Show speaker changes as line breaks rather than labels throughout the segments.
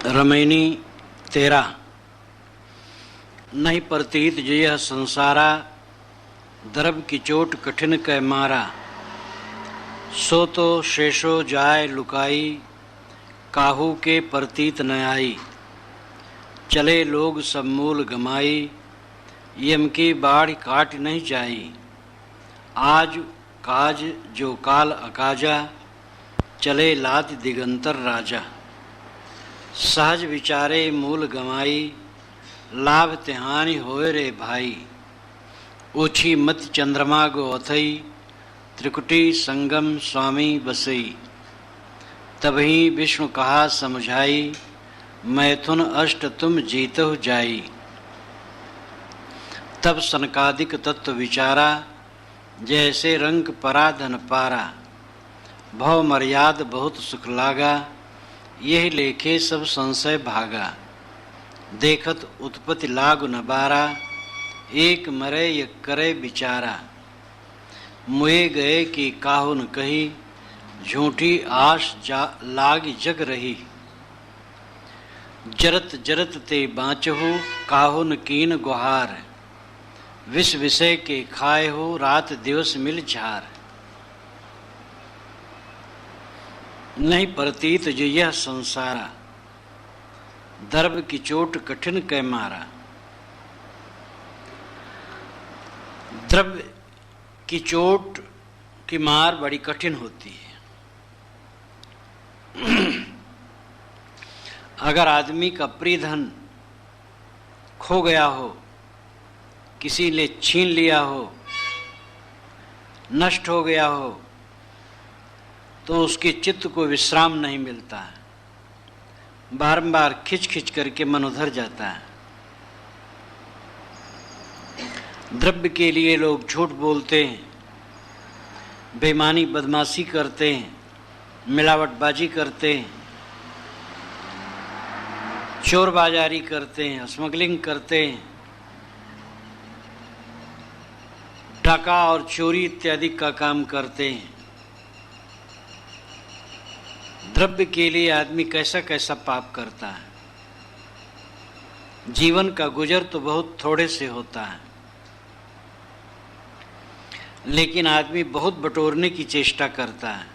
रमैनी 13। नहीं प्रतीत जो यह संसारा, द्रव की चोट कठिन कै मारा। सो तो शेषो जाय लुकाई, काहू के प्रतीत न आई। चले लोग सब मूल गमाई, यम की बाढ़ काट नहीं जाई। आज काज जो काल अकाजा, चले लात दिगंतर राजा। सहज विचारे मूल गमाई, लाभ तिहानि होए रे भाई। ओछी मत चंद्रमा गो अथई, त्रिकुटी संगम स्वामी बसई। तबही विष्णु कहा समझाई, मैथुन अष्ट तुम जीतहु जाई। तब सनकादिक तत्व विचारा, जैसे रंग पराधन पारा। भव मर्याद बहुत सुख लागा, यही लेखे सब संशय भागा। देखत उत्पत्ति लागु न बारा, एक मरे ये करे विचारा। मुए गए कि काहू न कही, झूठी आश लाग जग रही। जरत जरत ते बाँचहु, काहू न कीन गुहार। विष विषय के खाए हो, रात दिवस मिल झार। नहीं प्रतीत जो यह संसारा, दर्भ की चोट कठिन कै मारा। द्रव्य की चोट की मार बड़ी कठिन होती है। अगर आदमी का प्रिय धन खो गया हो, किसी ने छीन लिया हो, नष्ट हो गया हो, तो उसके चित्त को विश्राम नहीं मिलता है। बारंबार खिंच खिंच करके मन उधर जाता है। द्रव्य के लिए लोग झूठ बोलते हैं, बेईमानी बदमाशी करते हैं, मिलावटबाजी करते हैं, चोरबाजारी करते हैं, स्मगलिंग करते हैं, डाका और चोरी इत्यादि का काम करते हैं। द्रव्य के लिए आदमी कैसा कैसा पाप करता है। जीवन का गुजर तो बहुत थोड़े से होता है, लेकिन आदमी बहुत बटोरने की चेष्टा करता है।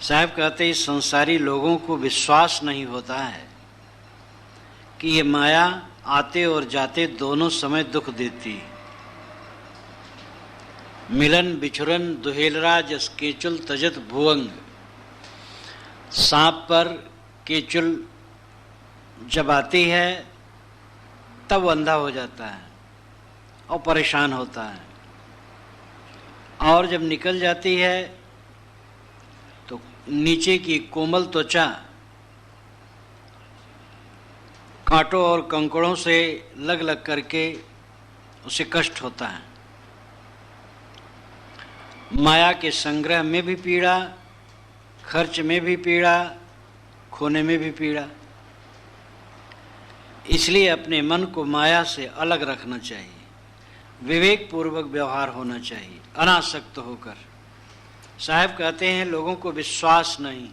साहब कहते हैं संसारी लोगों को विश्वास नहीं होता है कि ये माया आते और जाते दोनों समय दुख देती है। मिलन बिछुरन दुहेलरा जस केचुल तजत भुवंग। सांप पर केचुल जब आती है तब अंधा हो जाता है और परेशान होता है, और जब निकल जाती है तो नीचे की कोमल त्वचा कांटों और कंकड़ों से लग लग करके उसे कष्ट होता है। माया के संग्रह में भी पीड़ा, खर्च में भी पीड़ा, खोने में भी पीड़ा। इसलिए अपने मन को माया से अलग रखना चाहिए, विवेक पूर्वक व्यवहार होना चाहिए, अनासक्त होकर। साहब कहते हैं लोगों को विश्वास नहीं,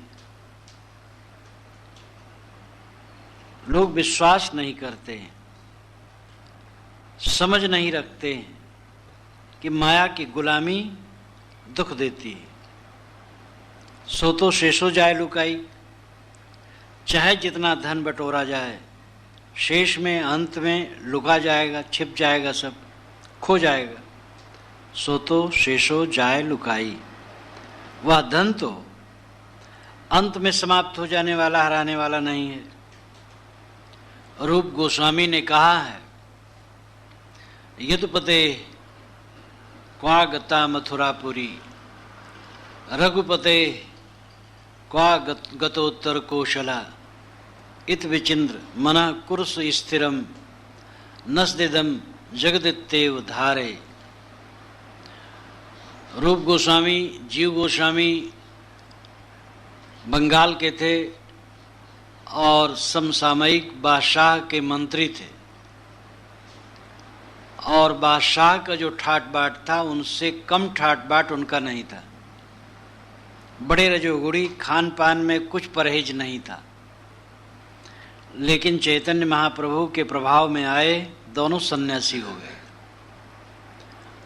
लोग विश्वास नहीं करते हैं, समझ नहीं रखते हैं कि माया की गुलामी दुख देती है। सो तो शेषो जाए लुकाई, चाहे जितना धन बटोरा जाए, शेष में अंत में लुका जाएगा, छिप जाएगा, सब खो जाएगा। सो तो शेषो जाए लुकाई, वह धन तो अंत में समाप्त हो जाने वाला, हराने वाला नहीं है। रूप गोस्वामी ने कहा है, यदुपते क्वा गता मथुरापुरी, रघुपते क्वा गतोत्तर कौशला। इत विचिंद्र मनः कुरुस स्थिरम, नस्दिदम जगदित्येव धारे। रूप गोस्वामी, जीव गोस्वामी बंगाल के थे और समसामयिक बादशाह के मंत्री थे, और बादशाह का जो ठाट बाट था उनसे कम ठाट बाट उनका नहीं था। बड़े रजोगुड़ी, खान पान में कुछ परहेज नहीं था। लेकिन चैतन्य महाप्रभु के प्रभाव में आए, दोनों सन्यासी हो गए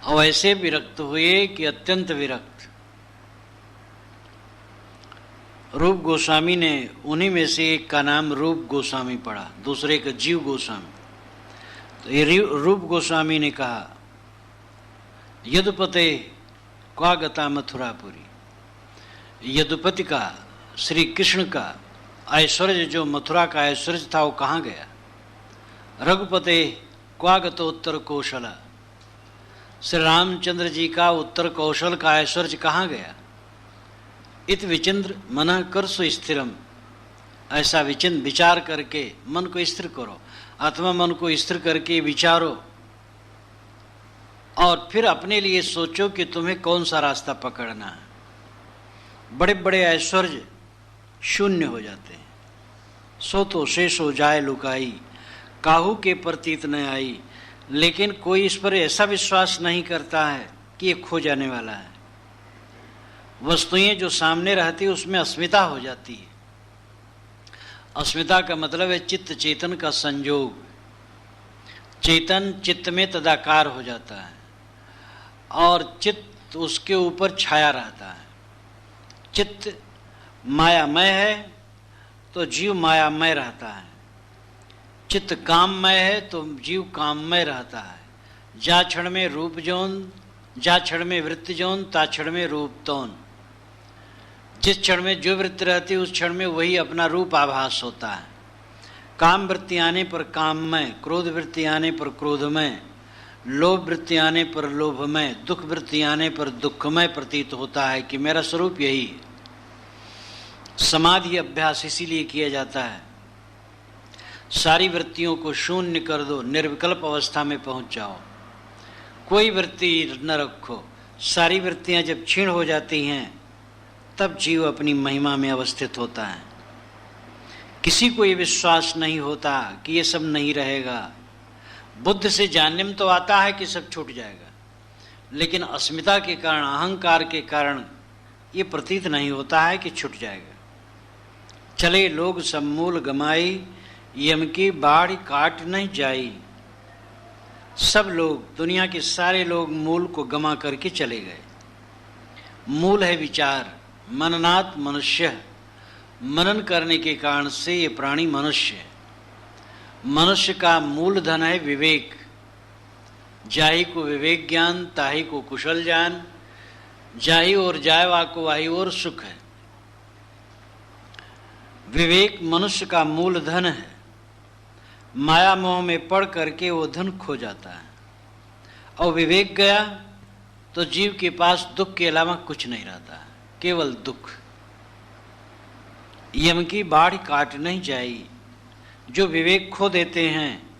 और ऐसे विरक्त हुए कि अत्यंत विरक्त। रूप गोस्वामी ने उन्हीं में से एक का नाम रूप गोस्वामी पढ़ा, दूसरे का जीव गोस्वामी। तो ये रूप गोस्वामी ने कहा, यदुपते क्वा गता मथुरापुरी, यदुपति का, श्री कृष्ण का ऐश्वर्य, जो मथुरा का ऐश्वर्य था, वो कहाँ गया? रघुपते क्वा गतो उत्तर कौशला, श्री रामचंद्र जी का उत्तर कौशल का ऐश्वर्य कहाँ गया? इत विचिंद्र मन करसु स्थिरम, ऐसा विचार करके मन को स्थिर करो, अथवा मन को स्थिर करके विचारो और फिर अपने लिए सोचो कि तुम्हें कौन सा रास्ता पकड़ना है। बड़े बड़े ऐश्वर्य शून्य हो जाते हैं। सो तो शेषो जाए लुकाई, काहू के प्रतीत न आई। लेकिन कोई इस पर ऐसा विश्वास नहीं करता है कि ये खो जाने वाला है। वस्तुएं जो सामने रहती उसमें अस्मिता हो जाती है। अस्मिता का मतलब है चित्त चेतन का संयोग। चेतन चित्त में तदाकार हो जाता है और चित्त उसके ऊपर छाया रहता है। चित्त मायामय है तो जीव मायामय रहता है। चित्त काममय है तो जीव काममय रहता है। जा क्षण में रूप जौन, जा क्षण में वृत्ति जौन, ता क्षण में रूप तौन। जिस क्षण में जो वृत्ति रहती है उस क्षण में वही अपना रूप आभास होता है। काम वृत्ति आने पर काममय, क्रोध वृत्ति आने पर क्रोधमय, लोभ वृत्ति आने पर लोभमय, दुख वृत्ति आने पर दुखमय प्रतीत होता है कि मेरा स्वरूप यही है। समाधि अभ्यास इसीलिए किया जाता है। सारी वृत्तियों को शून्य कर दो, निर्विकल्प अवस्था में पहुंच जाओ, कोई वृत्ति न रखो। सारी वृत्तियां जब क्षीण हो जाती हैं तब जीव अपनी महिमा में अवस्थित होता है। किसी को ये विश्वास नहीं होता कि ये सब नहीं रहेगा। बुद्ध से जानने में तो आता है कि सब छूट जाएगा, लेकिन अस्मिता के कारण, अहंकार के कारण ये प्रतीत नहीं होता है कि छूट जाएगा। चले लोग सब मूल गमाई, यम की बाढ़ काट नहीं जाई। सब लोग, दुनिया के सारे लोग मूल को गमा करके चले गए। मूल है विचार, मननात् मनुष्य। मनन करने के कारण से ये प्राणी मनुष्य है। मनुष्य का मूल धन है विवेक। जाहि को विवेक ज्ञान, ताहि को कुशल जान। जाहि और जायवा को वाहि और सुख है। विवेक मनुष्य का मूल धन है। माया मोह में पड़ करके वो धन खो जाता है और विवेक गया तो जीव के पास दुख के अलावा कुछ नहीं रहता, केवल दुख। यम की बाढ़ काट नहीं जाई। जो विवेक खो देते हैं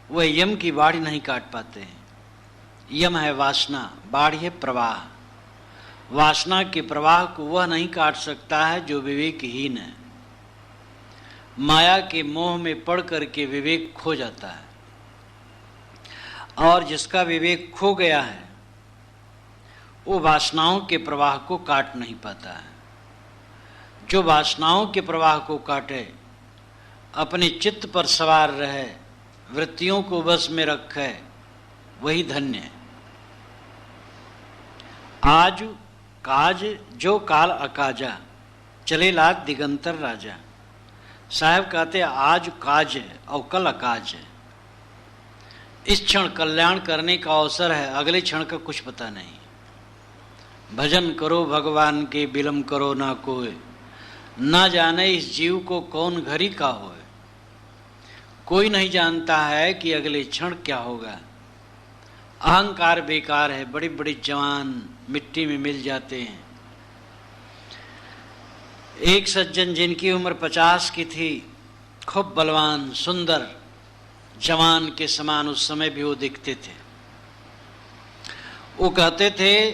वह यम की बाढ़ नहीं काट पाते हैं। यम है वासना, बाढ़ है प्रवाह। वासना के प्रवाह को वह नहीं काट सकता है जो विवेकहीन है। माया के मोह में पड़ करके विवेक खो जाता है और जिसका विवेक खो गया है वो वासनाओं के प्रवाह को काट नहीं पाता है। जो वासनाओं के प्रवाह को काटे, अपने चित्त पर सवार रहे, वृत्तियों को बस में रखे, वही धन्य है। आज काज जो काल अकाजा, चले लाग दिगंतर राजा। साहब कहते आज काज है और कल अकाज है। इस क्षण कल्याण करने का अवसर है, अगले क्षण का कुछ पता नहीं। भजन करो भगवान के, बिलम करो ना कोई। ना जाने इस जीव को कौन घड़ी का होए। कोई नहीं जानता है कि अगले क्षण क्या होगा। अहंकार बेकार है। बड़ी बड़ी जवान मिट्टी में मिल जाते हैं। एक सज्जन जिनकी उम्र 50 की थी, खूब बलवान, सुंदर, जवान के समान उस समय भी वो दिखते थे। वो कहते थे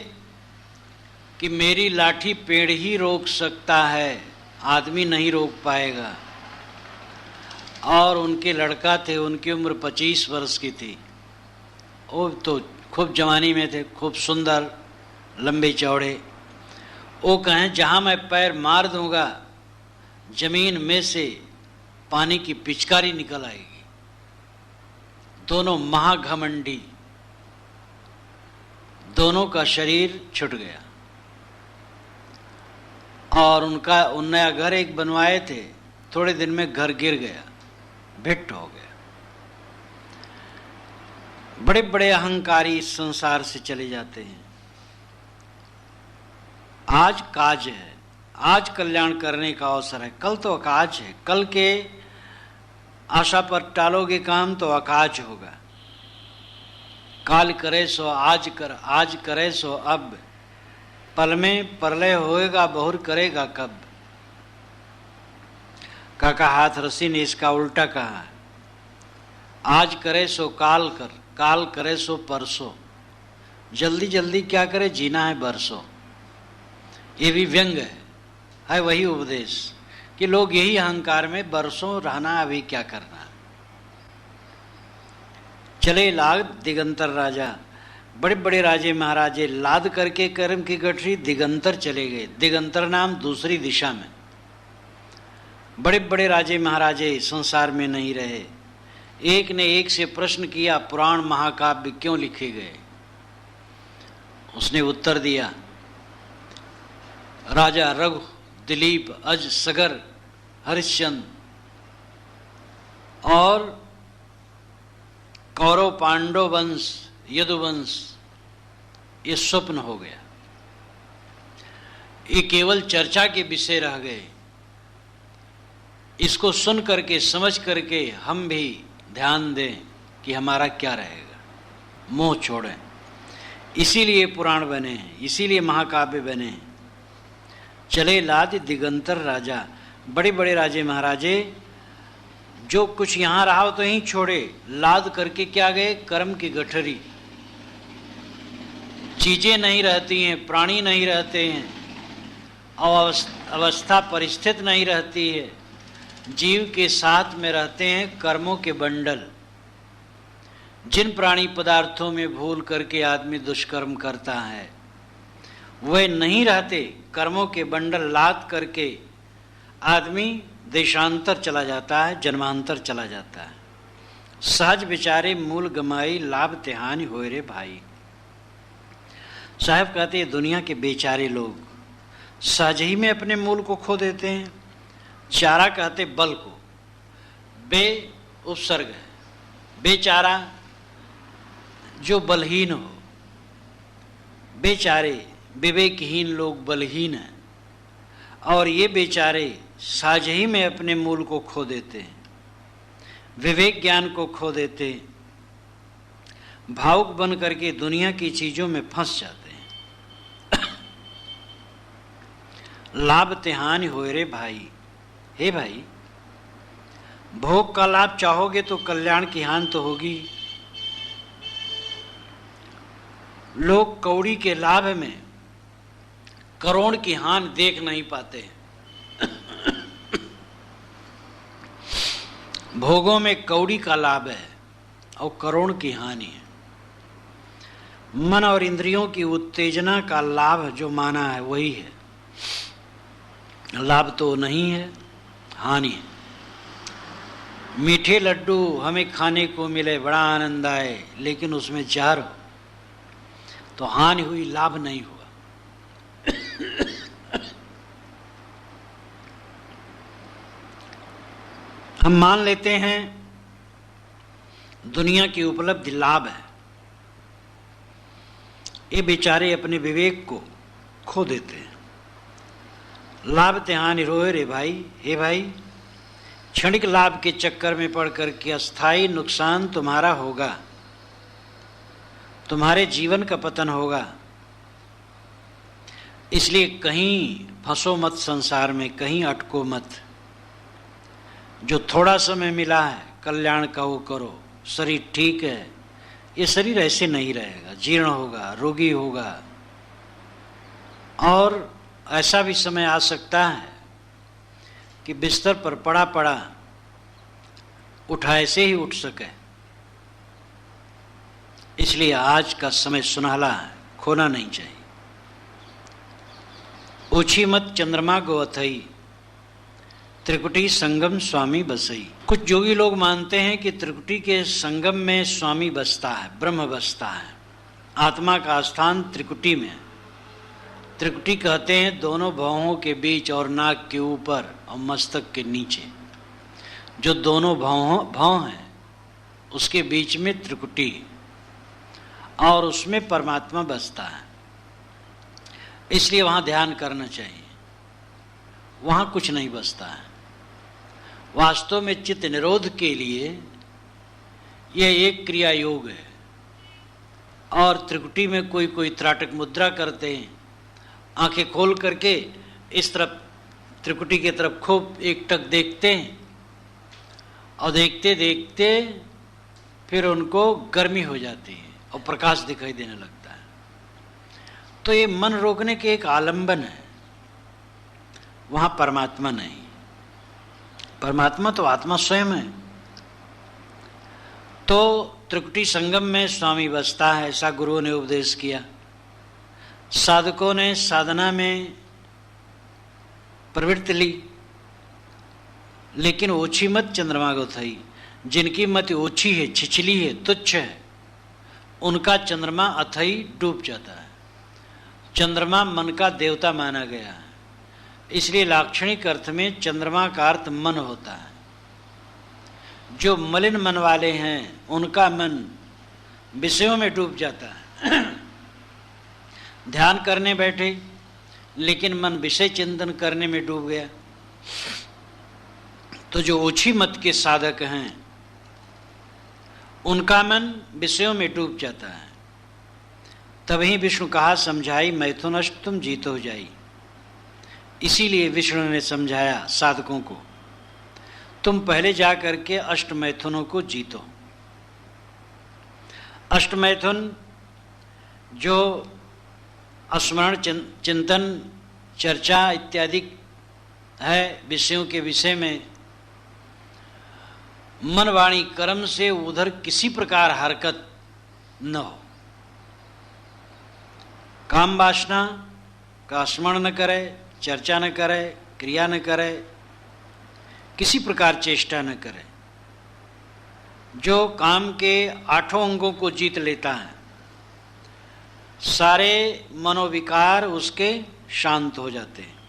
कि मेरी लाठी पेड़ ही रोक सकता है, आदमी नहीं रोक पाएगा। और उनके लड़का थे, उनकी उम्र 25 वर्ष की थी। वो तो खूब जवानी में थे, खूब सुंदर, लंबे चौड़े। वो कहें जहाँ मैं पैर मार दूंगा जमीन में से पानी की पिचकारी निकल आएगी। दोनों महाघमंडी, दोनों का शरीर छूट गया और उनने घर एक बनवाए थे, थोड़े दिन में घर गिर गया, भिट्ट हो गया। बड़े बड़े अहंकारी इस संसार से चले जाते हैं। आज काज है, आज कल्याण करने का अवसर है, कल तो अकाज है। कल के आशा पर टालोगे काम तो अकाज होगा। काल करे सो आज कर, आज करे सो अब, पल में प्रलय होएगा बहुर करेगा कब। काका हाथ रसी ने इसका उल्टा कहा है, आज करे सो काल कर, काल करे सो परसों, जल्दी जल्दी क्या करे, जीना है बरसों। ये भी व्यंग है वही उपदेश कि लोग यही अहंकार में बरसों रहना, अभी क्या करना। चले लाद दिगंतर राजा, बड़े बड़े राजे महाराजे लाद करके कर्म की गठरी दिगंतर चले गए। दिगंतर नाम दूसरी दिशा में। बड़े बड़े राजे महाराजे संसार में नहीं रहे। एक ने एक से प्रश्न किया, पुराण महाकाव्य क्यों लिखे गए? उसने उत्तर दिया, राजा रघु, दिलीप, अज, सगर, हरिश्चंद्र और कौरव पांडव वंश, यदुवंश, ये स्वप्न हो गया। ये केवल चर्चा के विषय रह गए। इसको सुन करके, समझ करके हम भी ध्यान दें कि हमारा क्या रहेगा, मोह छोड़ें। इसीलिए पुराण बने हैं, इसीलिए महाकाव्य बने हैं। चले लाद दिगंतर राजा, बड़े बड़े राजे महाराजे जो कुछ यहाँ रहा हो तो यहीं छोड़े, लाद करके क्या गए, कर्म की गठरी। चीजें नहीं रहती हैं, प्राणी नहीं रहते हैं, अवस्था परिस्थित नहीं रहती है, जीव के साथ में रहते हैं कर्मों के बंडल। जिन प्राणी पदार्थों में भूल करके आदमी दुष्कर्म करता है वे नहीं रहते, कर्मों के बंडल लाद करके आदमी देशांतर चला जाता है, जन्मांतर चला जाता है। सहज विचारे मूल गमाई, लाभ तिहानि होए रे भाई। साहब कहते हैं दुनिया के बेचारे लोग सहज ही में अपने मूल को खो देते हैं। चारा कहते बल को, बे उपसर्ग है, बेचारा जो बलहीन हो। बेचारे विवेकहीन लोग बलहीन हैं और ये बेचारे सहज ही में अपने मूल को खो देते हैं, विवेक ज्ञान को खो देते, भावुक बन करके दुनिया की चीजों में फंस जाते हैं। लाभ तिहानि होए रे भाई। हे भाई, भोग का लाभ चाहोगे तो कल्याण की हानि तो होगी। लोग कौड़ी के लाभ में करोड़ की हानि देख नहीं पाते हैं। भोगों में कौड़ी का लाभ है और करोड़ की हानि है। मन और इंद्रियों की उत्तेजना का लाभ जो माना है वही है, लाभ तो नहीं है, हानि है। मीठे लड्डू हमें खाने को मिले, बड़ा आनंद आए, लेकिन उसमें जहर हो तो हानि हुई, लाभ नहीं हुआ। हम मान लेते हैं दुनिया की उपलब्धि लाभ है। ये बेचारे अपने विवेक को खो देते हैं। लाभ तिहानि रोए रे भाई। हे भाई, क्षणिक लाभ के चक्कर में पड़ करके अस्थायी नुकसान तुम्हारा होगा, तुम्हारे जीवन का पतन होगा। इसलिए कहीं फंसो मत संसार में, कहीं अटको मत। जो थोड़ा समय मिला है कल्याण का वो करो। शरीर ठीक है, ये शरीर ऐसे नहीं रहेगा, जीर्ण होगा, रोगी होगा, और ऐसा भी समय आ सकता है कि बिस्तर पर पड़ा पड़ा उठाए से ही उठ सके। इसलिए आज का समय सुनहला है, खोना नहीं चाहिए। ओछी मत चंद्रमा गो अथई, त्रिकुटी संगम स्वामी बसई। कुछ जोगी लोग मानते हैं कि त्रिकुटी के संगम में स्वामी बसता है, ब्रह्म बसता है। आत्मा का स्थान त्रिकुटी में। त्रिकुटी कहते हैं दोनों भौहों के बीच और नाक के ऊपर और मस्तक के नीचे जो दोनों भौं हैं उसके बीच में त्रिकुटी और उसमें परमात्मा बसता है। इसलिए वहां ध्यान करना चाहिए। वहां कुछ नहीं बसता है। वास्तव में चित्त निरोध के लिए यह एक क्रिया योग है। और त्रिकुटी में कोई कोई त्राटक मुद्रा करते हैं, आंखें खोल करके इस तरफ त्रिकुटी की तरफ खूब एकटक देखते हैं और देखते देखते फिर उनको गर्मी हो जाती है और प्रकाश दिखाई देने लगता है। तो ये मन रोकने के एक आलंबन है, वहां परमात्मा नहीं। परमात्मा तो आत्मा स्वयं है। तो त्रिकुटी संगम में स्वामी बसता है, ऐसा गुरुओं ने उपदेश किया। साधकों ने साधना में प्रवृत्ति ली, लेकिन ओछी मत चंद्रमा को थई। जिनकी मत ओछी है, छिछली है, तुच्छ है, उनका चंद्रमा अथई डूब जाता है। चंद्रमा मन का देवता माना गया है, इसलिए लाक्षणिक अर्थ में चंद्रमा का अर्थ मन होता है। जो मलिन मन वाले हैं उनका मन विषयों में डूब जाता है। ध्यान करने बैठे लेकिन मन विषय चिंतन करने में डूब गया। तो जो ओछी मत के साधक हैं उनका मन विषयों में डूब जाता है। तभी विष्णु कहा समझाई मैथुन अष्ट तुम जीत हो जाई। इसीलिए विष्णु ने समझाया साधकों को, तुम पहले जा करके अष्ट मैथुनों को जीतो। अष्ट मैथुन जो स्मरण चिंतन चर्चा इत्यादि है, विषयों के विषय में मन वाणी कर्म से उधर किसी प्रकार हरकत न हो। काम वासना का स्मरण न करे, चर्चा न करे, क्रिया न करे, किसी प्रकार चेष्टा न करे। जो काम के आठों अंगों को जीत लेता है, सारे मनोविकार उसके शांत हो जाते हैं।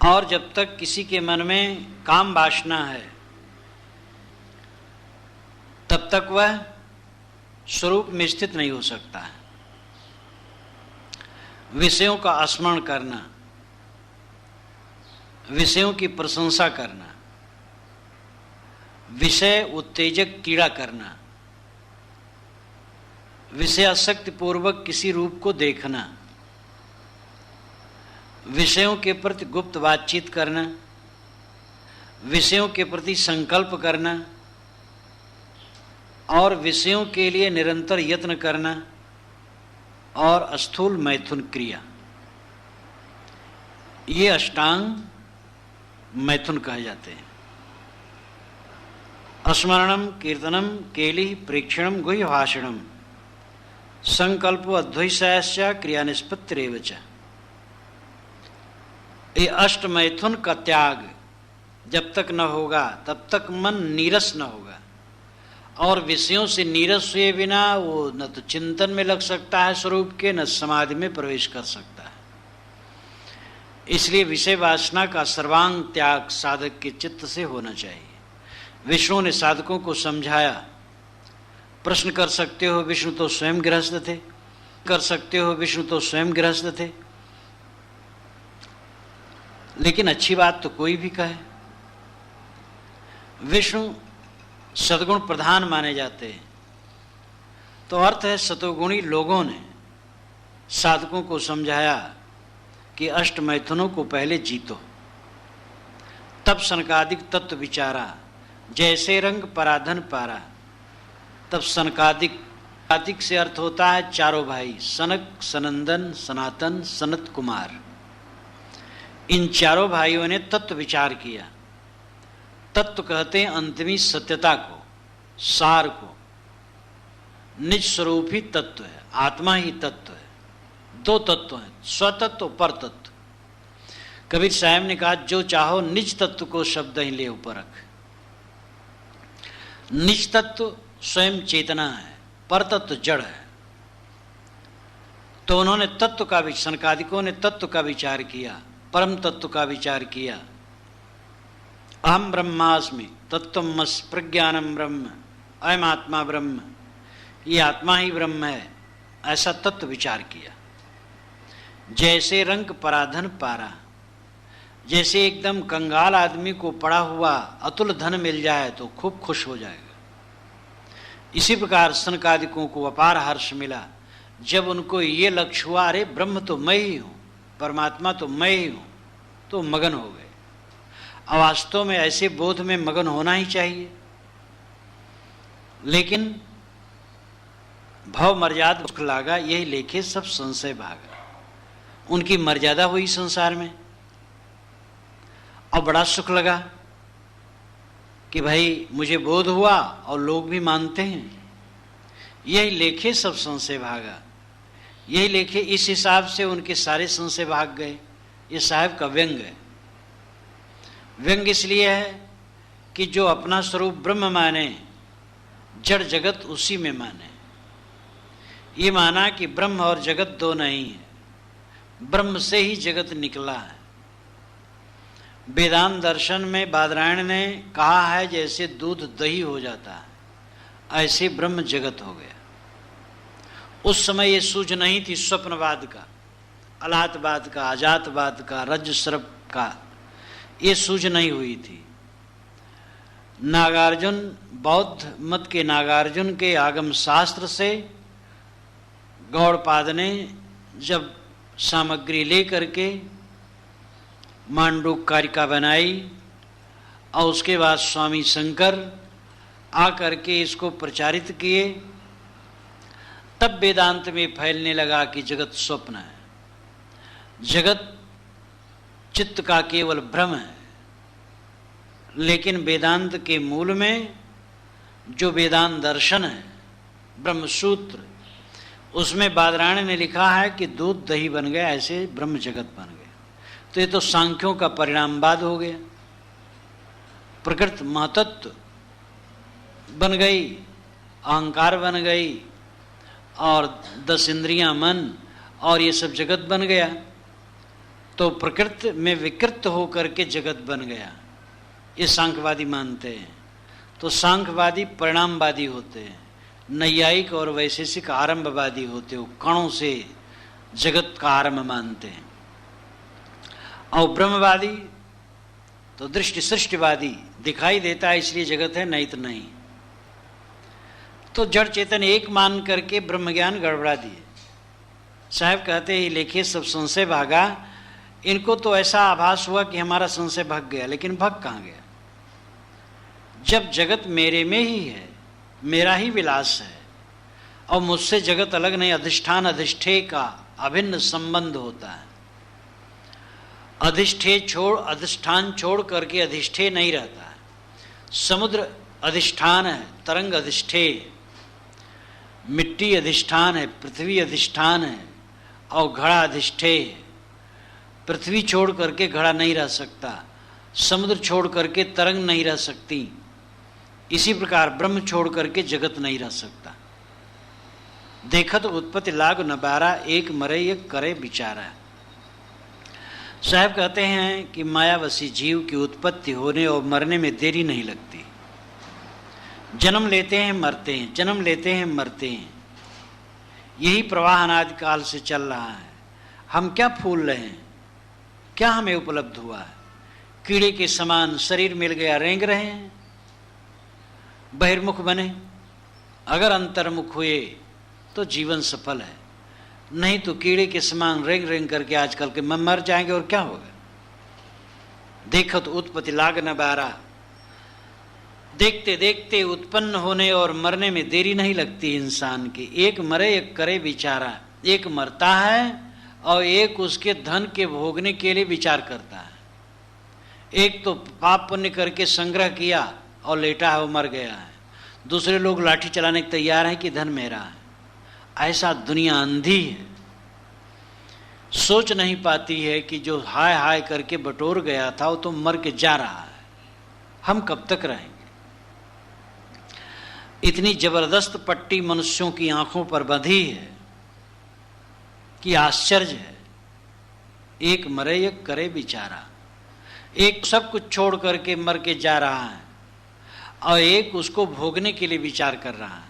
और जब तक किसी के मन में काम वासना है तब तक वह स्वरूप में स्थित नहीं हो सकता है। विषयों का स्मरण करना, विषयों की प्रशंसा करना, विषय उत्तेजक कीड़ा करना, विषय आसक्ति पूर्वक किसी रूप को देखना, विषयों के प्रति गुप्त बातचीत करना, विषयों के प्रति संकल्प करना और विषयों के लिए निरंतर यत्न करना और स्थूल मैथुन क्रिया, ये अष्टांग मैथुन कहे जाते हैं। स्मरणम कीर्तनम केली प्रेक्षणम गुह्य भाषणम संकल्पो अद्वैसायश्च क्रिया निष्पत्तिरेव च। ये अष्ट मैथुन का त्याग जब तक न होगा तब तक मन नीरस न होगा। और विषयों से नीरस हुए बिना वो न तो चिंतन में लग सकता है स्वरूप के, न समाधि में प्रवेश कर सकता है। इसलिए विषय वासना का सर्वांग त्याग साधक के चित्त से होना चाहिए। विष्णु ने साधकों को समझाया। प्रश्न कर सकते हो विष्णु तो स्वयं गृहस्थ थे, कर सकते हो विष्णु तो स्वयं गृहस्थ थे, लेकिन अच्छी बात तो कोई भी कहे। विष्णु सद्गुण प्रधान माने जाते हैं, तो अर्थ है सतोगुणी लोगों ने साधकों को समझाया कि अष्ट मैथुनों को पहले जीतो। तब सनकादिक तत्व विचारा, जैसे रंग पराधन पारा। तब सनकादिक से अर्थ होता है चारों भाई, सनक, सनंदन, सनातन, सनत कुमार। इन चारों भाइयों ने तत्व विचार किया। तत्व कहते हैं अंतिमी सत्यता को, सार को। निज स्वरूप ही तत्व है, आत्मा ही तत्व है। दो तत्व हैं, स्वतत्व और परतत्व। कबीर साहब ने कहा, जो चाहो निज तत्व को शब्द ही ले ऊपर रख। निज तत्व स्वयं चेतना है, पर तत्व जड़ है। तो उन्होंने तत्व का, सनकादिकों ने तत्व का विचार किया, परम तत्व का विचार किया। अहम ब्रह्मास्मि तत्वमसि प्रज्ञानम ब्रह्म, अयम आत्मा ब्रह्म, ये आत्मा ही ब्रह्म है, ऐसा तत्व विचार किया। जैसे रंग पराधन पारा, जैसे एकदम कंगाल आदमी को पड़ा हुआ अतुल धन मिल जाए तो खूब खुश हो जाएगा, इसी प्रकार सनकादिकों को अपार हर्ष मिला जब उनको ये लक्ष्य हुआ, अरे ब्रह्म तो मैं ही हूँ, परमात्मा तो मैं ही हूँ, तो मगन हो गए। वास्तव में ऐसे बोध में मगन होना ही चाहिए, लेकिन भव मर्यादा दुख लागा, यही लेखे सब संशय भागा। उनकी मर्यादा हुई संसार में और बड़ा सुख लगा कि भाई मुझे बोध हुआ और लोग भी मानते हैं। यही लेखे सब संशय भागा, यही लेखे, इस हिसाब से उनके सारे संशय भाग गए। ये साहब का व्यंग है। व्यंग इसलिए है कि जो अपना स्वरूप ब्रह्म माने, जड़ जगत उसी में माने। ये माना कि ब्रह्म और जगत दो नहीं है, ब्रह्म से ही जगत निकला है। वेदांत दर्शन में बादरायण ने कहा है, जैसे दूध दही हो जाता है, ऐसे ब्रह्म जगत हो गया। उस समय ये सूझ नहीं थी स्वप्नवाद का, अलातवाद का, अजातवाद का, रज्जस्रव का, ये सूझ नहीं हुई थी। नागार्जुन, बौद्ध मत के नागार्जुन के आगम शास्त्र से गौड़पाद ने जब सामग्री ले करके मांडूक कारिका बनाई और उसके बाद स्वामी शंकर आकर के इसको प्रचारित किए, तब वेदांत में फैलने लगा कि जगत स्वप्न है, जगत चित्त का केवल भ्रम है। लेकिन वेदांत के मूल में जो वेदांत दर्शन है, ब्रह्मसूत्र, उसमें बादरायण ने लिखा है कि दूध दही बन गया, ऐसे ब्रह्म जगत बन गया। तो ये तो सांख्यों का परिणामवाद हो गया। प्रकृति महतत्व बन गई, अहंकार बन गई, और 10 इंद्रियां मन, और ये सब जगत बन गया। तो प्रकृति में विकृत होकर के जगत बन गया, ये सांख्यवादी मानते हैं। तो सांख्यवादी परिणामवादी होते हैं, नैयायिक और वैशेषिक आरंभवादी होते हो, कणों से जगत का आरंभ मानते हैं। और ब्रह्मवादी तो दृष्टि सृष्टिवादी, दिखाई देता है इसलिए जगत है, नहीं तो नहीं। तो जड़ चेतन एक मान करके ब्रह्म ज्ञान गड़बड़ा दिए। साहब कहते ही लेखिए सब संशय भागा। इनको तो ऐसा आभास हुआ कि हमारा संशय भाग गया, लेकिन भाग कहाँ गया? जब जगत मेरे में ही है, मेरा ही विलास है, और मुझसे जगत अलग नहीं, अधिष्ठान अधिष्ठे का अभिन्न संबंध होता है। अधिष्ठान छोड़ करके अधिष्ठे नहीं रहता है। समुद्र अधिष्ठान है, तरंग अधिष्ठे, मिट्टी अधिष्ठान है, पृथ्वी अधिष्ठान है, और घड़ा अधिष्ठे है। पृथ्वी छोड़ करके घड़ा नहीं रह सकता, समुद्र छोड़ करके तरंग नहीं रह सकती। इसी प्रकार ब्रह्म छोड़ करके जगत नहीं रह सकता। देखत उत्पत्ति लाग नबारा, एक मरे एक करे बिचारा। साहब कहते हैं कि मायावशी जीव की उत्पत्ति होने और मरने में देरी नहीं लगती। जन्म लेते हैं मरते हैं, जन्म लेते हैं मरते हैं, यही प्रवाह अनादिकाल से चल रहा है। हम क्या फूल रहे हैं? क्या हमें उपलब्ध हुआ है? कीड़े के समान शरीर मिल गया, रेंग रहे हैं, बहिर्मुख बने। अगर अंतर्मुख हुए तो जीवन सफल है, नहीं तो कीड़े के समान रेंग रेंग करके आजकल के मर जाएंगे, और क्या होगा? देखत उत्पत्ति लाग नबारा, देखते देखते उत्पन्न होने और मरने में देरी नहीं लगती इंसान की। एक मरे एक करे विचारा, एक मरता है और एक उसके धन के भोगने के लिए विचार करता है। एक तो पाप पुण्य करके संग्रह किया और लेटा है, वो मर गया है। दूसरे लोग लाठी चलाने के तैयार हैं कि धन मेरा है। ऐसा दुनिया अंधी है। सोच नहीं पाती है कि जो हाय हाय करके बटोर गया था वो तो मर के जा रहा है, हम कब तक रहेंगे। इतनी जबरदस्त पट्टी मनुष्यों की आंखों पर बंधी है कि आश्चर्य है। एक मरे एक करे बेचारा, एक सब कुछ छोड़ करके मर के जा रहा है और एक उसको भोगने के लिए विचार कर रहा है।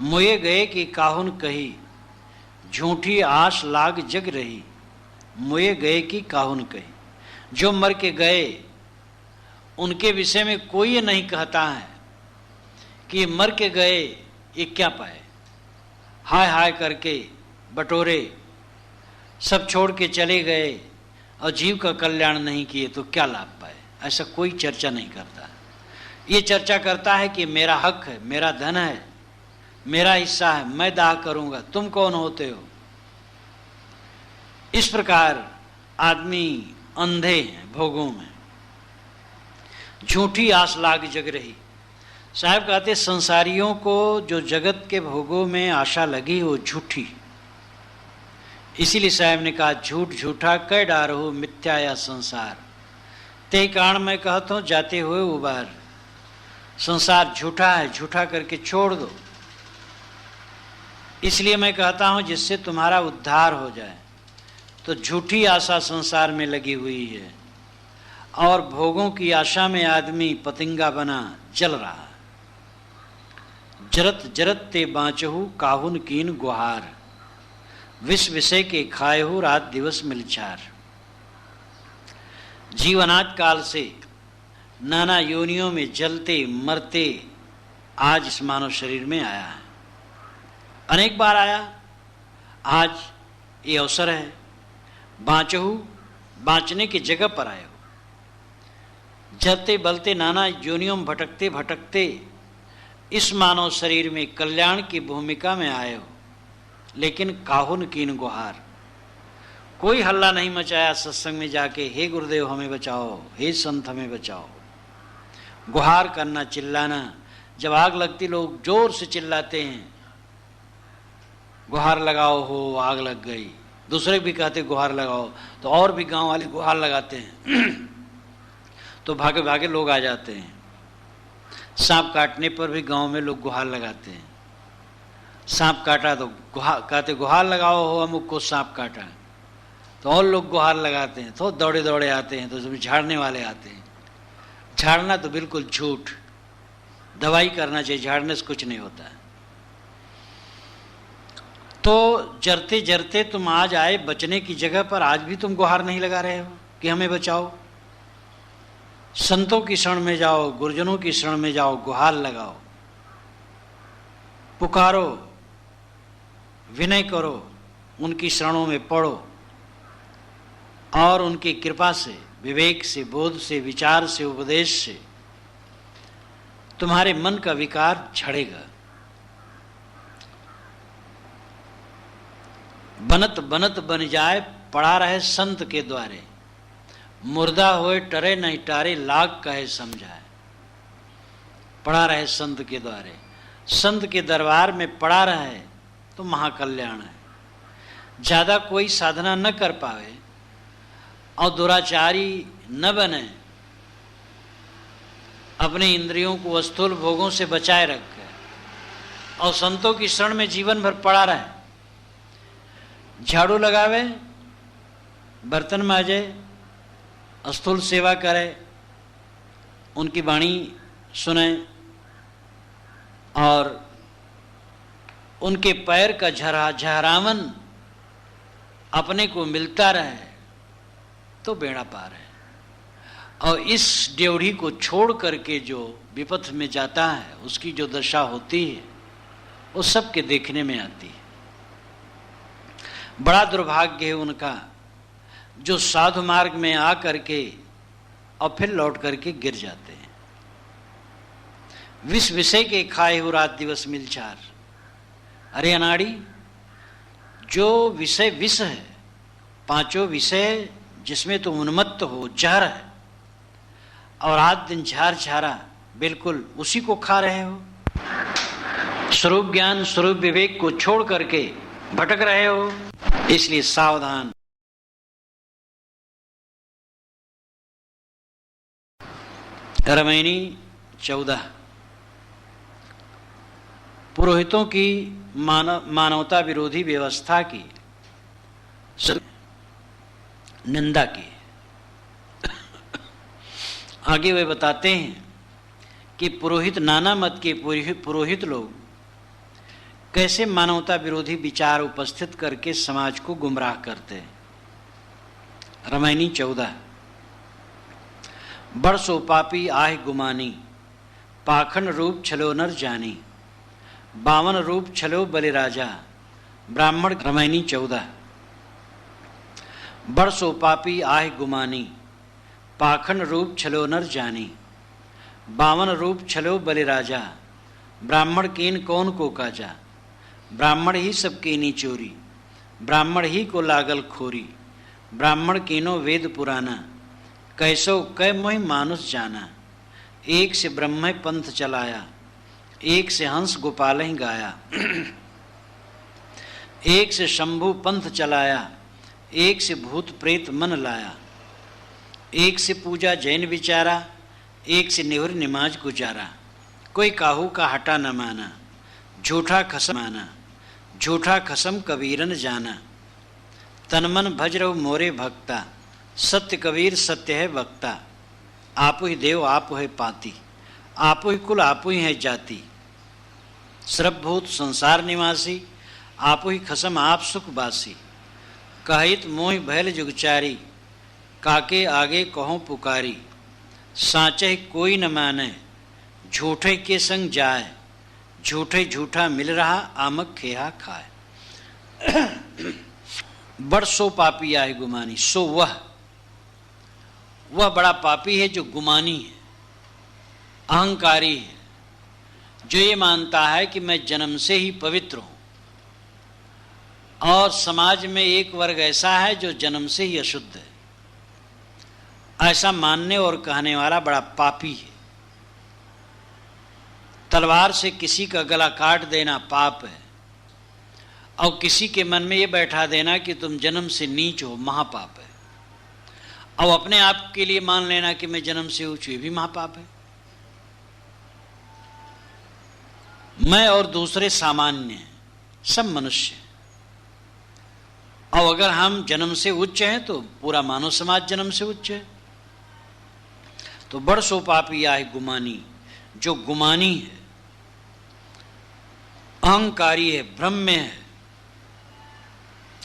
मोए गए कि काहुन कही, झूठी आस लाग जग रही। मोए गए कि काहुन कही। जो मर के गए उनके विषय में कोई ये नहीं कहता है कि मर के गए ये क्या पाए, हाय हाय करके बटोरे, सब छोड़ के चले गए और जीव का कल्याण नहीं किए तो क्या लाभ पाए। ऐसा कोई चर्चा नहीं करता। ये चर्चा करता है कि मेरा हक है, मेरा धन है, मेरा हिस्सा है, मैं दाह करूंगा, तुम कौन होते हो। इस प्रकार आदमी अंधे हैं भोगों में। झूठी आस लाग जग रही। साहब कहते संसारियों को जो जगत के भोगों में आशा लगी वो झूठी। इसीलिए साहब ने कहा झूठ झूठा कै डारो मिथ्या या संसार। ते कारण मैं कहता हूं जाते हुए उबार। संसार झूठा है, झूठा करके छोड़ दो। इसलिए मैं कहता हूं जिससे तुम्हारा उद्धार हो जाए। तो झूठी आशा संसार में लगी हुई है और भोगों की आशा में आदमी पतंगा बना जल रहा है। जरत जरत ते बाँचहु काहुन कीन गुहार। विष विषय के खाएहु रात दिवस मिलचार। जीवनात काल से नाना योनियों में जलते मरते आज इस मानव शरीर में आया है। अनेक बार आया, आज ये अवसर है। बाँचहु, बाँचने की जगह पर आए हो। जलते बलते नाना योनियों में भटकते भटकते इस मानव शरीर में कल्याण की भूमिका में आए हो। लेकिन काहुन कीन गुहार, कोई हल्ला नहीं मचाया सत्संग में जाके, हे गुरुदेव हमें बचाओ, हे संत हमें बचाओ। गुहार करना, चिल्लाना। जब आग लगती लोग जोर से चिल्लाते हैं, गुहार लगाओ हो आग लग गई। दूसरे भी कहते गुहार लगाओ, तो और भी गांव वाले गुहार लगाते हैं तो भागे भागे लोग आ जाते हैं। सांप काटने पर भी गांव में लोग गुहार लगाते हैं। सांप काटा तो कहते गुहार लगाओ हो अमुक को सांप काटा, तो और लोग गुहार लगाते हैं। तो दौड़े दौड़े आते हैं, तो जब झाड़ने वाले आते हैं। झाड़ना तो बिल्कुल झूठ, दवाई करना चाहिए, झाड़ने से कुछ नहीं होता है। तो जरते जरते तुम आज आए बचने की जगह पर, आज भी तुम गुहार नहीं लगा रहे हो कि हमें बचाओ। संतों की शरण में जाओ, गुरुजनों की शरण में जाओ, गुहार लगाओ, पुकारो, विनय करो, उनकी शरणों में पढ़ो और उनकी कृपा से, विवेक से, बोध से, विचार से, उपदेश से तुम्हारे मन का विकार झड़ेगा। बनत बनत बन जाए पड़ा रहे संत के द्वारे। मुर्दा होए टरे नहीं टारे लाग कहे समझाए। पड़ा रहे संत के द्वारे, संत के दरबार में पड़ा रहे तो महाकल्याण है। ज्यादा कोई साधना न कर पावे और दुराचारी न बने, अपने इंद्रियों को स्थूल भोगों से बचाए रखे और संतों की शरण में जीवन भर पड़ा रहे। झाड़ू लगावे, बर्तन माजे, स्थूल सेवा करे, उनकी वाणी सुने और उनके पैर का झहरावन अपने को मिलता रहे तो बेड़ा पार है। और इस ड्योढ़ी को छोड़ करके जो विपथ में जाता है उसकी जो दशा होती है वो सबके देखने में आती है। बड़ा दुर्भाग्य है उनका जो साधु मार्ग में आ करके और फिर लौट करके गिर जाते हैं। विष विषय के खाए हो रात दिवस मिलचार। अरे अनाड़ी, जो विषय विष है, पांचों विषय जिसमें तुम उन्मत्त हो, जहर है, और रात दिन झार झारा बिल्कुल उसी को खा रहे हो। स्वरूप ज्ञान, स्वरूप विवेक को छोड़ करके भटक रहे हो। इसलिए सावधान। रामायणी 14। पुरोहितों की मानवता विरोधी व्यवस्था की निंदा की। आगे वे बताते हैं कि पुरोहित, नाना मत के पुरोहित लोग कैसे मानवता विरोधी विचार उपस्थित करके समाज को गुमराह करते हैं। रामायणी 14। बरसो पापी आह गुमानी, पाखंड रूप छलो नर जानी, बावन रूप छलो बलिराजा, ब्राह्मण। रामायणी 14। बरसो पापी आह गुमानी, पाखंड रूप छलो नर जानी, बावन रूप छलो बलिराजा, ब्राह्मण कीन कौन को काजा, ब्राह्मण ही सब कीनी चोरी, ब्राह्मण ही को लागल खोरी, ब्राह्मण कीनो वेद पुराना, कैसो कै मोहि मानुष जाना, एक से ब्रह्म पंथ चलाया, एक से हंस गोपाल ही गाया, एक से शंभु पंथ चलाया, एक से भूत प्रेत मन लाया, एक से पूजा जैन विचारा, एक से निहुर निमाज गुजारा, कोई काहू का हटा न माना, झूठा खसम माना, झूठा खसम कबीरन जाना, तनमन भज रहो मोरे भक्ता, सत्य कबीर सत्य है वक्ता, आपु ही देव आपु है पाती, आपु ही कुल आपु ही है जाति, सर्वभूत संसार निवासी, आपु ही खसम आप सुख बासी, कहित मोहि भैल जुगचारी, काके आगे कहो पुकारी, साचे कोई न माने, झूठे के संग जाए, झूठे झूठा मिल रहा आमक खेहा खाए। बड़ सो पापी आए गुमानी, सो वह बड़ा पापी है जो गुमानी है, अहंकारी है, जो ये मानता है कि मैं जन्म से ही पवित्र हूं, और समाज में एक वर्ग ऐसा है जो जन्म से ही अशुद्ध है। ऐसा मानने और कहने वाला बड़ा पापी है। तलवार से किसी का गला काट देना पाप है, और किसी के मन में ये बैठा देना कि तुम जन्म से नीच हो, महापाप है। और अपने आप के लिए मान लेना कि मैं जन्म से ऊंच, ये भी महापाप है। मैं और दूसरे सामान्य हैं, सब मनुष्य हैं। और अगर हम जन्म से उच्च हैं तो पूरा मानव समाज जन्म से उच्च है। तो बड़ सो पापी आए गुमानी, जो गुमानी है, अहंकारी है, ब्रह्म है,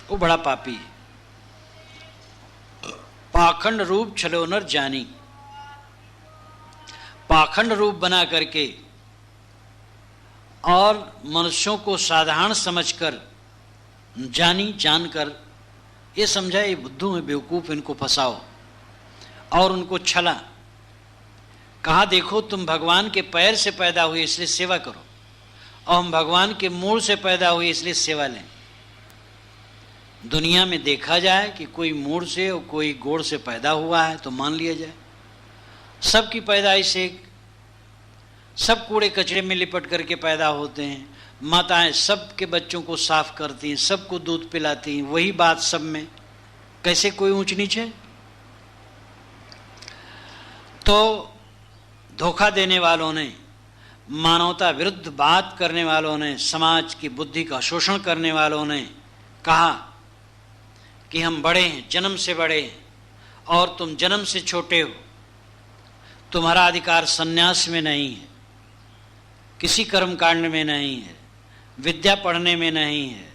वो बड़ा पापी है। पाखंड रूप छलो नर जानी, पाखंड रूप बना करके और मनुष्यों को साधारण समझकर, जानी जानकर ये समझा ये बुद्धू है, बेवकूफ, इनको फंसाओ, और उनको छला। कहा देखो तुम भगवान के पैर से पैदा हुए इसलिए सेवा करो, और हम भगवान के मूल से पैदा हुए इसलिए सेवा लें। दुनिया में देखा जाए कि कोई मूल से और कोई गोड़ से पैदा हुआ है तो मान लिया जाए। सबकी पैदाइश एक, सब कूड़े कचरे में लिपट करके पैदा होते हैं। माताएं सबके बच्चों को साफ करती हैं, सबको दूध पिलाती हैं, वही बात सब में। कैसे कोई ऊंच नीच है? तो धोखा देने वालों ने, मानवता विरुद्ध बात करने वालों ने, समाज की बुद्धि का शोषण करने वालों ने कहा कि हम बड़े हैं, जन्म से बड़े हैं, और तुम जन्म से छोटे हो, तुम्हारा अधिकार सन्यास में नहीं है, किसी कर्मकांड में नहीं है, विद्या पढ़ने में नहीं है,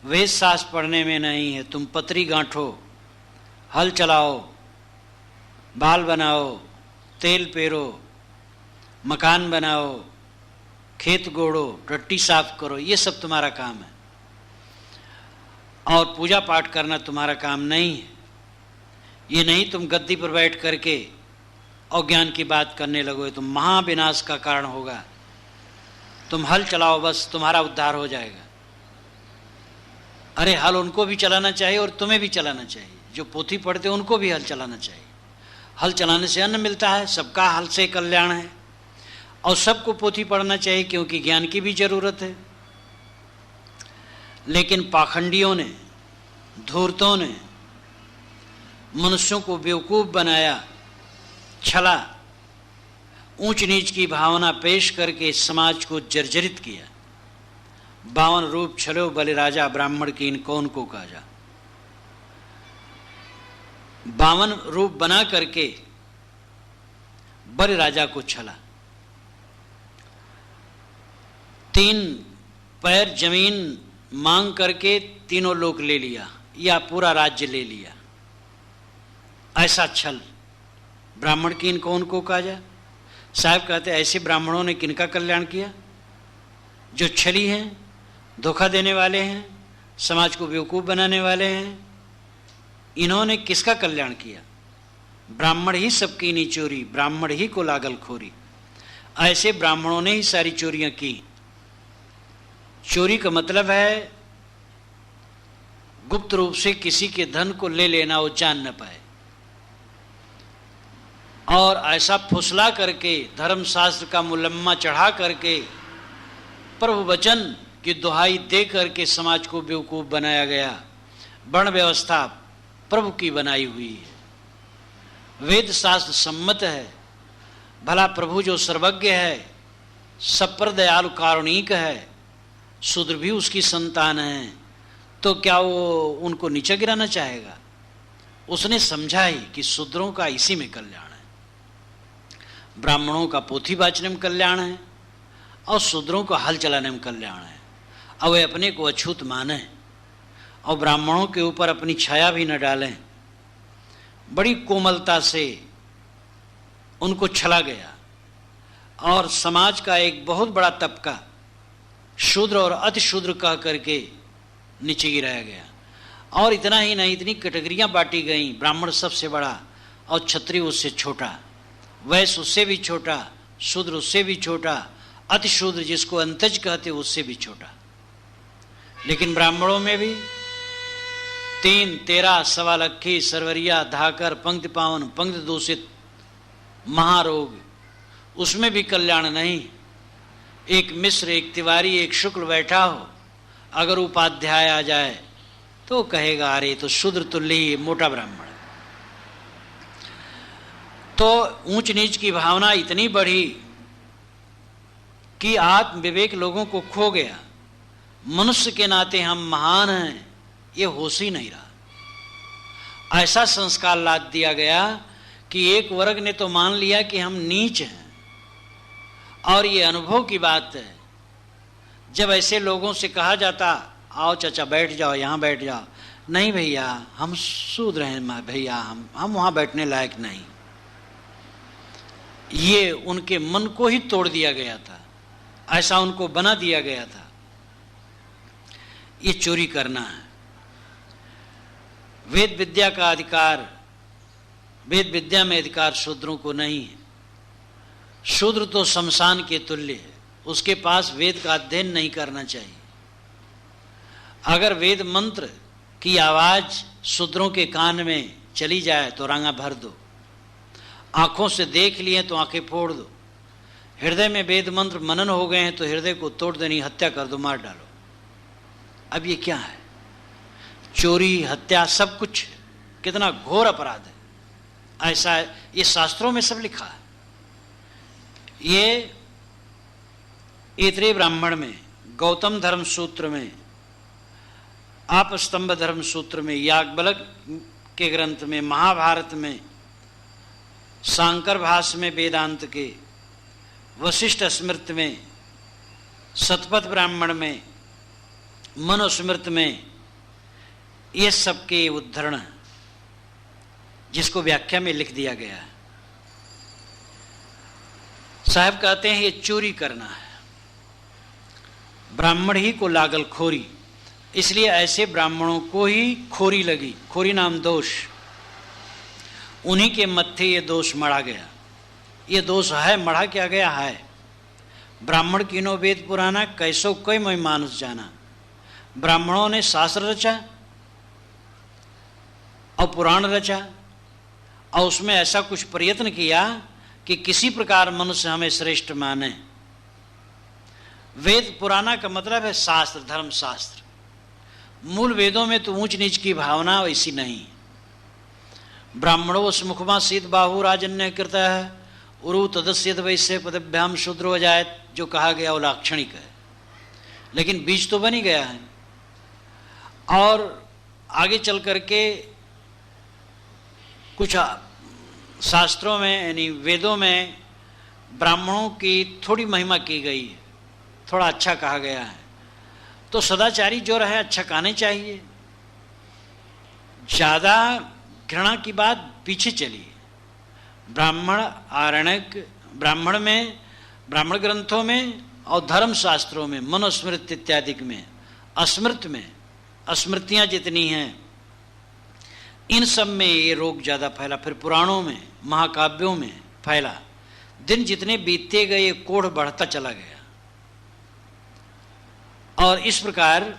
वेद शास्त्र पढ़ने में नहीं है। तुम पतरी गांठो, हल चलाओ, बाल बनाओ, तेल पेरो, मकान बनाओ, खेत गोड़ो, टट्टी साफ करो, ये सब तुम्हारा काम है। और पूजा पाठ करना तुम्हारा काम नहीं है। ये नहीं तुम गद्दी पर बैठ करके और ज्ञान की बात करने लगो, तुम महाविनाश का कारण होगा। तुम हल चलाओ, बस तुम्हारा उद्धार हो जाएगा। अरे हल उनको भी चलाना चाहिए और तुम्हें भी चलाना चाहिए। जो पोथी पढ़ते हैं उनको भी हल चलाना चाहिए। हल चलाने से अन्न मिलता है, सबका हल से कल्याण है। और सबको पोथी पढ़ना चाहिए क्योंकि ज्ञान की भी जरूरत है। लेकिन पाखंडियों ने धूर्तों ने मनुष्यों को बेवकूफ बनाया, छला, ऊंच नीच की भावना पेश करके समाज को जर्जरित किया। 52 रूप छलो बलिराजा, ब्राह्मण कीन कौन को काजा। 52 रूप बना करके बलिराजा को छला। 3 पैर जमीन मांग करके तीनों लोक ले लिया या पूरा राज्य ले लिया। ऐसा छल, ब्राह्मण कीन कौन को काजा। साहब कहते ऐसे ब्राह्मणों ने किनका कल्याण किया? जो छली हैं, धोखा देने वाले हैं, समाज को बेवकूफ़ बनाने वाले हैं। इन्होंने किसका कल्याण किया? ब्राह्मण ही सबकी नी चोरी, ब्राह्मण ही को लागल खोरी। ऐसे ब्राह्मणों ने ही सारी चोरियां की। चोरी का मतलब है गुप्त रूप से किसी के धन को ले लेना, वो जान न पाए, और ऐसा फुसला करके धर्मशास्त्र का मुलम्मा चढ़ा करके प्रभु वचन की दुहाई दे करके समाज को बेवकूफ़ बनाया गया। वर्ण व्यवस्था प्रभु की बनाई हुई है, वेद शास्त्र सम्मत है। भला प्रभु जो सर्वज्ञ है, सब पर दयालु कारुणिक है, शूद्र भी उसकी संतान है, तो क्या वो उनको नीचे गिराना चाहेगा? उसने समझा ही कि शूद्रों का इसी में कल्याण है, ब्राह्मणों का पोथी बाचने में कल्याण है और शूद्रों को हल चलाने में कल्याण है। और वे अपने को अछूत माने और ब्राह्मणों के ऊपर अपनी छाया भी न डालें। बड़ी कोमलता से उनको छला गया और समाज का एक बहुत बड़ा तबका शूद्र और अति शूद्र कह करके नीचे गिराया गया। और इतना ही नहीं, इतनी कैटेगरियां बांटी गई, ब्राह्मण सबसे बड़ा और क्षत्रिय उससे छोटा, वैश्य उससे भी छोटा, शूद्र उससे भी छोटा, अति शूद्र जिसको अंतज कहते उससे भी छोटा। लेकिन ब्राह्मणों में भी 3, 13, सवा लक्खी, सरवरिया, धाकर, पंक्ति पावन, पंक्ति दूषित, महारोग, उसमें भी कल्याण नहीं। एक मिश्र, एक तिवारी, एक शुक्ल बैठा हो, अगर उपाध्याय आ जाए तो कहेगा अरे तो शूद्र तुल्य ही मोटा ब्राह्मण। तो ऊंच नीच की भावना इतनी बढ़ी कि आत्म विवेक लोगों को खो गया। मनुष्य के नाते हम महान हैं ये होश ही नहीं रहा। ऐसा संस्कार लाद दिया गया कि एक वर्ग ने तो मान लिया कि हम नीच हैं। और ये अनुभव की बात है, जब ऐसे लोगों से कहा जाता आओ चाचा बैठ जाओ, यहाँ बैठ जाओ, नहीं भैया हम शूद्र हैं भैया, हम वहाँ बैठने लायक नहीं। ये उनके मन को ही तोड़ दिया गया था, ऐसा उनको बना दिया गया था। ये चोरी करना है। वेद विद्या का अधिकार, वेद विद्या में अधिकार शूद्रों को नहीं है। शूद्र तो शमशान के तुल्य है, उसके पास वेद का अध्ययन नहीं करना चाहिए। अगर वेद मंत्र की आवाज शूद्रों के कान में चली जाए तो रांगा भर दो, आंखों से देख लिए तो आंखें फोड़ दो, हृदय में वेद मंत्र मनन हो गए हैं तो हृदय को तोड़ देनी, हत्या कर दो, मार डालो। अब ये क्या है? चोरी, हत्या, सब कुछ कितना घोर अपराध है। ऐसा ये शास्त्रों में सब लिखा है। ये ऐतरेय ब्राह्मण में, गौतम धर्म सूत्र में, आपस्तंभ धर्म सूत्र में, याज्ञवल्क्य के ग्रंथ में, महाभारत में, शांकर भाष्य में, वेदांत के, वशिष्ठ स्मृत में, शतपथ ब्राह्मण में, मनुस्मृत में, ये सबके उद्धरण जिसको व्याख्या में लिख दिया गया है। साहब कहते हैं ये चोरी करना है, ब्राह्मण ही को लागल खोरी, इसलिए ऐसे ब्राह्मणों को ही खोरी लगी। खोरी नाम दोष, उन्हीं के मत्थे ये दोष मढ़ा गया। ये दोष है, मढ़ा क्या गया है। ब्राह्मण कीनो वेद पुराना, कैसो कोई मैं मानुष जाना। ब्राह्मणों ने शास्त्र रचा और पुराण रचा और उसमें ऐसा कुछ प्रयत्न किया कि किसी प्रकार मनुष्य हमें श्रेष्ठ माने। वेद पुराना का मतलब है शास्त्र, धर्म शास्त्र। मूल वेदों में तो ऊंच नीच की भावना वैसी नहीं। ब्राह्मणो मुखमा शीत बाहु राजन्य कृत है उरु तदस्यत वैश्य पदभ्याम शूद्रो जायत, जो कहा गया वो लाक्षणिक है, लेकिन बीज तो बन ही गया है। और आगे चल करके कुछ शास्त्रों में यानी वेदों में ब्राह्मणों की थोड़ी महिमा की गई है, थोड़ा अच्छा कहा गया है। तो सदाचारी जो रहे अच्छा कहने चाहिए, ज़्यादा घृणा की बात पीछे चलिए। ब्राह्मण आरण्यक, ब्राह्मण में, ब्राह्मण ग्रंथों में और धर्म शास्त्रों में, मनुस्मृत इत्यादि में, अस्मृत में, स्मृतियाँ जितनी हैं इन सब में ये रोग ज़्यादा फैला। फिर पुराणों में, महाकाव्यों में फैला। दिन जितने बीतते गए ये कोढ़ बढ़ता चला गया और इस प्रकार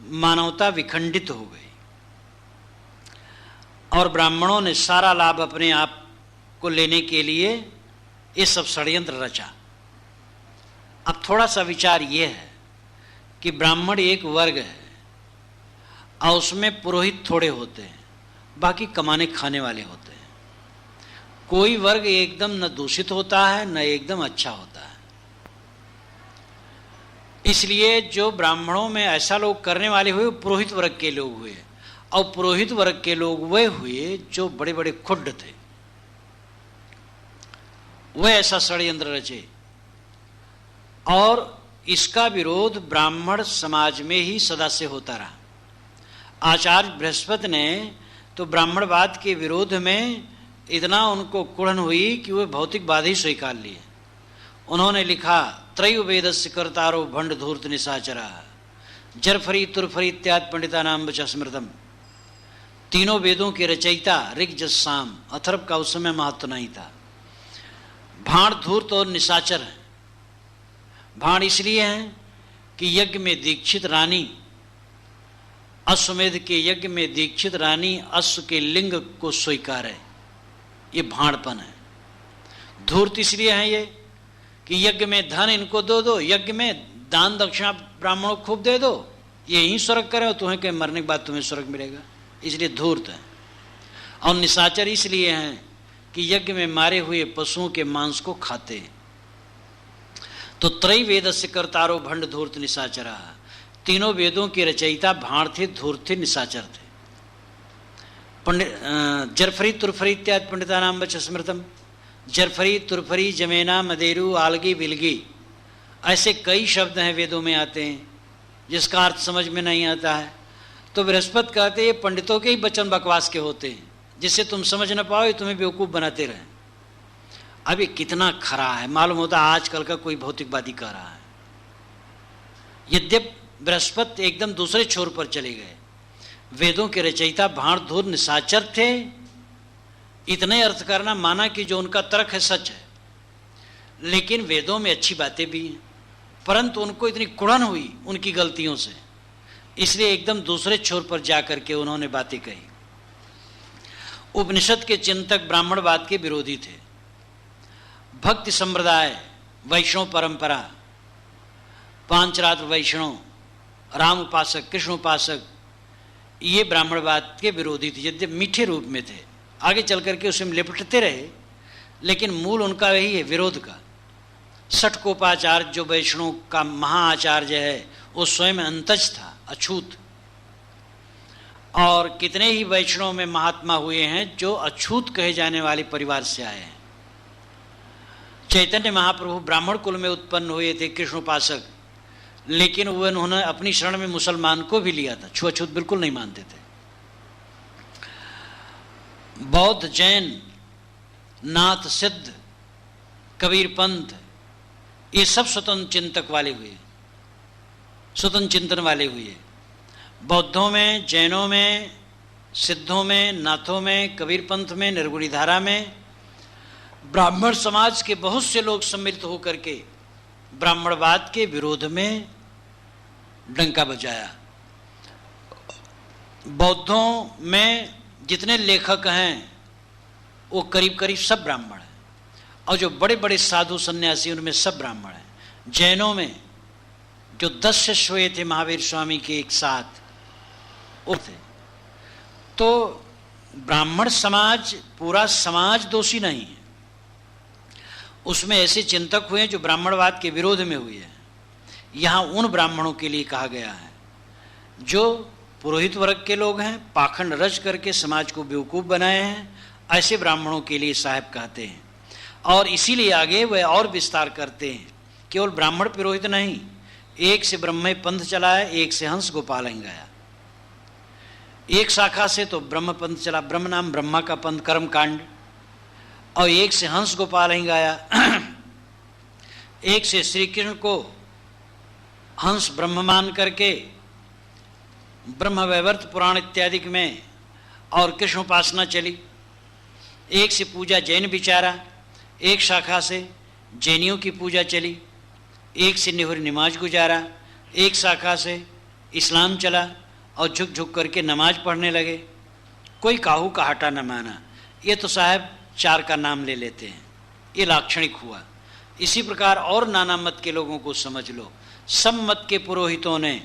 मानवता विखंडित हो गई और ब्राह्मणों ने सारा लाभ अपने आप को लेने के लिए ये सब षड्यंत्र रचा। अब थोड़ा सा विचार ये है कि ब्राह्मण एक वर्ग है और उसमें पुरोहित थोड़े होते हैं, बाकी कमाने खाने वाले होते हैं। कोई वर्ग एकदम न दूषित होता है न एकदम अच्छा होता है। इसलिए जो ब्राह्मणों में ऐसा लोग करने वाले हुए पुरोहित वर्ग के लोग हुए और पुरोहित वर्ग के लोग वे हुए जो बड़े बड़े खुड्ड थे, वे ऐसा षड्यंत्र रचे और इसका विरोध ब्राह्मण समाज में ही सदा से होता रहा। आचार्य बृहस्पति ने तो ब्राह्मणवाद के विरोध में इतना उनको कुढ़न हुई कि वे भौतिकवाद ही स्वीकार लिए। उन्होंने लिखा त्रयो वेदस्य कर्तारो भंड धूर्त निशाचरा जरफरी तुरफरी इत्यादि पंडिता नाम बच स्मृतम। तीनों वेदों के रचयिता ऋग यजुः साम, अथर्व का उस समय महत्व नहीं था। भांड धूर्त और निशाचर है। भांड इसलिए है कि यज्ञ में दीक्षित रानी, अश्वमेध के यज्ञ में दीक्षित रानी अश्व के लिंग को स्वीकार है, ये भांडपन है। धूर्त इसलिए है ये कि यज्ञ में धन इनको दो, यज्ञ में दान दक्षिणा ब्राह्मणों को खूब दे दो, यही स्वर्ग करे और तुम्हें कहीं मरने के बाद तुम्हें स्वर्ग मिलेगा, इसलिए धूर्त है। और निशाचर इसलिए हैं कि यज्ञ में मारे हुए पशुओं के मांस को खाते हैं। तो त्रय वेदस्य कर्तारो भंड धूर्त निशाचरा, तीनों वेदों के रचयिता भांड थे, धूर्त थे, निशाचर थे। पंडित जरफरी तुरफरी इत्यादि पंडिता नाम बच स्मृतम। जरफरी तुरफरी जमेना मदेरू आलगी बिलगी ऐसे कई शब्द हैं वेदों में आते हैं जिसका अर्थ समझ में नहीं आता है। तो बृहस्पति कहते ये पंडितों के ही वचन बकवास के होते हैं, जिससे तुम समझ न पाओ, तुम्हें बेवकूफ़ बनाते रहे। अब ये कितना खरा है मालूम होता आजकल का कोई भौतिकवादी कह रहा है। यद्यप बृहस्पति एकदम दूसरे छोर पर चले गए। वेदों के रचयिता भांड धूर्त निशाचर थे, इतने अर्थ करना माना कि जो उनका तर्क है सच है, लेकिन वेदों में अच्छी बातें भी हैं, परंतु उनको इतनी कुड़न हुई उनकी गलतियों से, इसलिए एकदम दूसरे छोर पर जाकर के उन्होंने बातें कही। उपनिषद के चिंतक ब्राह्मणवाद के विरोधी थे। भक्ति संप्रदाय, वैष्णव परंपरा, पांचरात्र वैष्णव, राम उपासक, कृष्ण उपासक, ये ब्राह्मणवाद के विरोधी थे, यद्यप मीठे रूप में थे। आगे चल करके उसमें लिपटते रहे, लेकिन मूल उनका वही है, विरोध का। षटकोपाचार्य जो वैष्णव का महाआचार्य है वो स्वयं अंतज था, अछूत। और कितने ही वैष्णव में महात्मा हुए हैं जो अछूत कहे जाने वाले परिवार से आए हैं। चैतन्य महाप्रभु ब्राह्मण कुल में उत्पन्न हुए थे, कृष्ण उपासक, लेकिन वो उन्होंने अपनी शरण में मुसलमान को भी लिया था, छुआछूत बिल्कुल नहीं मानते थे। बौद्ध, जैन, नाथ, सिद्ध, कबीर पंथ, ये सब स्वतंत्र चिंतक वाले हुए, स्वतंत्र चिंतन वाले हुए। बौद्धों में, जैनों में, सिद्धों में, नाथों में, कबीर पंथ में, निर्गुणी धारा में ब्राह्मण समाज के बहुत से लोग सम्मिलित होकर के ब्राह्मणवाद के विरोध में डंका बजाया। बौद्धों में जितने लेखक हैं वो करीब करीब सब ब्राह्मण हैं, और जो बड़े बड़े साधु सन्यासी उनमें सब ब्राह्मण हैं। जैनों में जो 10 शिष्य हुए थे महावीर स्वामी के एक साथ, वो थे। तो ब्राह्मण समाज, पूरा समाज दोषी नहीं है, उसमें ऐसे चिंतक हुए जो ब्राह्मणवाद के विरोध में हुए हैं। यहाँ उन ब्राह्मणों के लिए कहा गया है जो पुरोहित वर्ग के लोग हैं, पाखंड रच करके समाज को बेवकूफ़ बनाए हैं, ऐसे ब्राह्मणों के लिए साहब कहते हैं। और इसीलिए आगे वह और विस्तार करते हैं, केवल ब्राह्मण पुरोहित नहीं, एक से ब्रह्म पंथ चला है, एक से हंस गोपाल गया। एक शाखा से तो ब्रह्म पंथ चला, ब्रह्म नाम ब्रह्मा का पंथ कर्म कांड, और एक से हंस गोपाल गाया। एक से श्री कृष्ण को हंस ब्रह्म मान करके ब्रह्म वैवर्त पुराण इत्यादि में और कृष्ण उपासना चली। एक से पूजा जैन विचारा, एक शाखा से जैनियों की पूजा चली। एक से निहुर नमाज गुजारा, एक शाखा से इस्लाम चला और झुक झुक करके नमाज पढ़ने लगे। कोई काहू का हटा न माना। ये तो साहब चार का नाम ले लेते हैं, ये लाक्षणिक हुआ। इसी प्रकार और नाना मत के लोगों को समझ लो। सब मत के पुरोहितों ने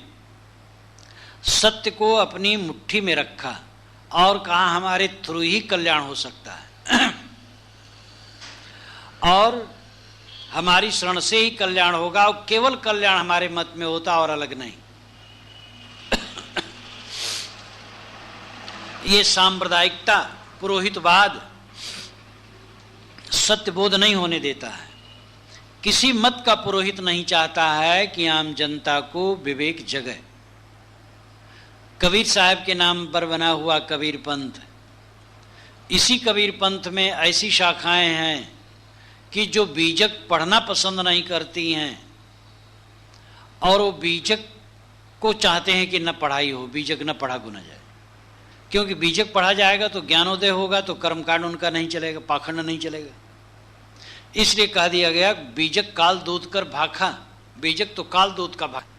सत्य को अपनी मुट्ठी में रखा और कहा हमारे थ्रू ही कल्याण हो सकता है और हमारी शरण से ही कल्याण होगा, और केवल कल्याण हमारे मत में होता और अलग नहीं। ये सांप्रदायिकता, पुरोहितवाद सत्यबोध नहीं होने देता है। किसी मत का पुरोहित नहीं चाहता है कि आम जनता को विवेक जगे। कबीर साहब के नाम पर बना हुआ कबीर पंथ, इसी कबीर पंथ में ऐसी शाखाएं हैं कि जो बीजक पढ़ना पसंद नहीं करती हैं और वो बीजक को चाहते हैं कि न पढ़ाई हो, बीजक न पढ़ा गुना जाए। क्योंकि बीजक पढ़ा जाएगा तो ज्ञानोदय होगा, तो कर्मकांड उनका नहीं चलेगा, पाखंड नहीं चलेगा। इसलिए कह दिया गया बीजक काल दूत कर भाखा, बीजक तो काल दूत का भाखा।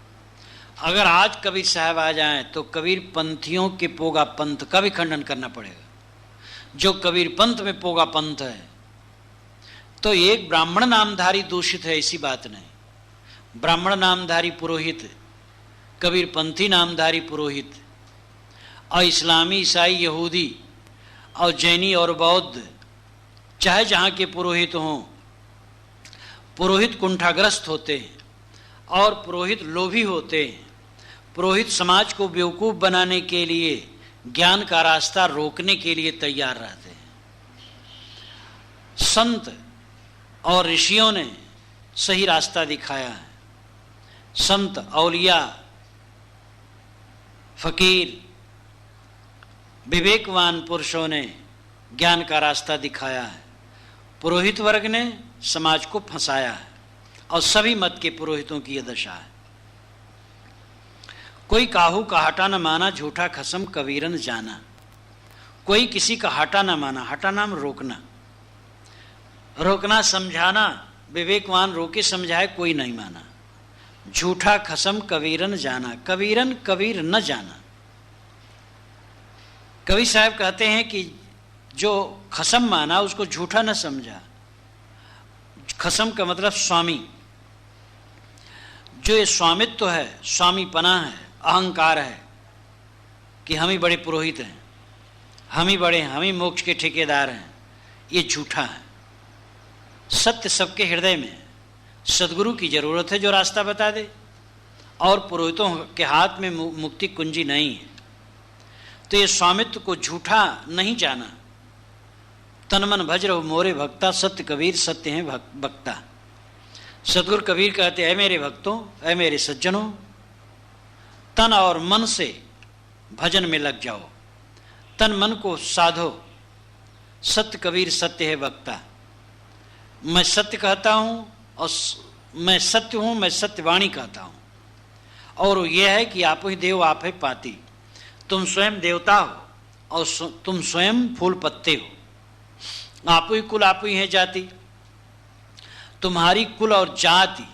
अगर आज कबीर साहब आ जाएं तो कबीर पंथियों के पोगा पंथ का भी खंडन करना पड़ेगा। जो कबीर पंथ में पोगा पंथ है, तो एक ब्राह्मण नामधारी दूषित है, ऐसी बात नहीं। ब्राह्मण नामधारी पुरोहित, कबीर पंथी नामधारी पुरोहित, और इस्लामी, ईसाई, यहूदी और जैनी और बौद्ध, चाहे जहाँ के पुरोहित हों, पुरोहित कुंठाग्रस्त होते हैं और पुरोहित लोभी होते हैं। पुरोहित समाज को बेवकूफ़ बनाने के लिए, ज्ञान का रास्ता रोकने के लिए तैयार रहते हैं। संत और ऋषियों ने सही रास्ता दिखाया है। संत, औलिया, फकीर, विवेकवान पुरुषों ने ज्ञान का रास्ता दिखाया है। पुरोहित वर्ग ने समाज को फंसाया है और सभी मत के पुरोहितों की यह दशा है। कोई काहू का हटा न माना, झूठा खसम कबीरन जाना। कोई किसी का हटा न माना, हटा नाम रोकना, रोकना समझाना, विवेकवान रोके समझाए, कोई नहीं माना। झूठा खसम कबीरन जाना, कबीरन कबीर न जाना। कबीर साहब कहते हैं कि जो खसम माना उसको झूठा न समझा। खसम का मतलब स्वामी। जो ये स्वामित्व है, स्वामीपना है, अहंकार है कि हम ही बड़े पुरोहित हैं, हम ही बड़े हैं, हम ही मोक्ष के ठेकेदार हैं, ये झूठा है। सत्य सबके हृदय में है। सदगुरु की जरूरत है जो रास्ता बता दे, और पुरोहितों के हाथ में मुक्ति कुंजी नहीं है। तो ये स्वामित्व को झूठा नहीं जाना। तन मन भज रहो मोरे भक्ता, सत्य कबीर सत्य हैं भक्ता। सदगुरु कबीर कहते हैं, मेरे भक्तों, ऐ मेरे सज्जनों, तन और मन से भजन में लग जाओ, तन मन को साधो। सत्य कबीर सत्य है वक्ता। मैं सत्य कहता हूँ और मैं सत्य हूँ, मैं सत्यवाणी कहता हूँ। और यह है कि आप ही देव, आप ही पाती। तुम स्वयं देवता हो और तुम स्वयं फूल पत्ते हो। आप ही कुल, आप ही है जाति। तुम्हारी कुल और जाति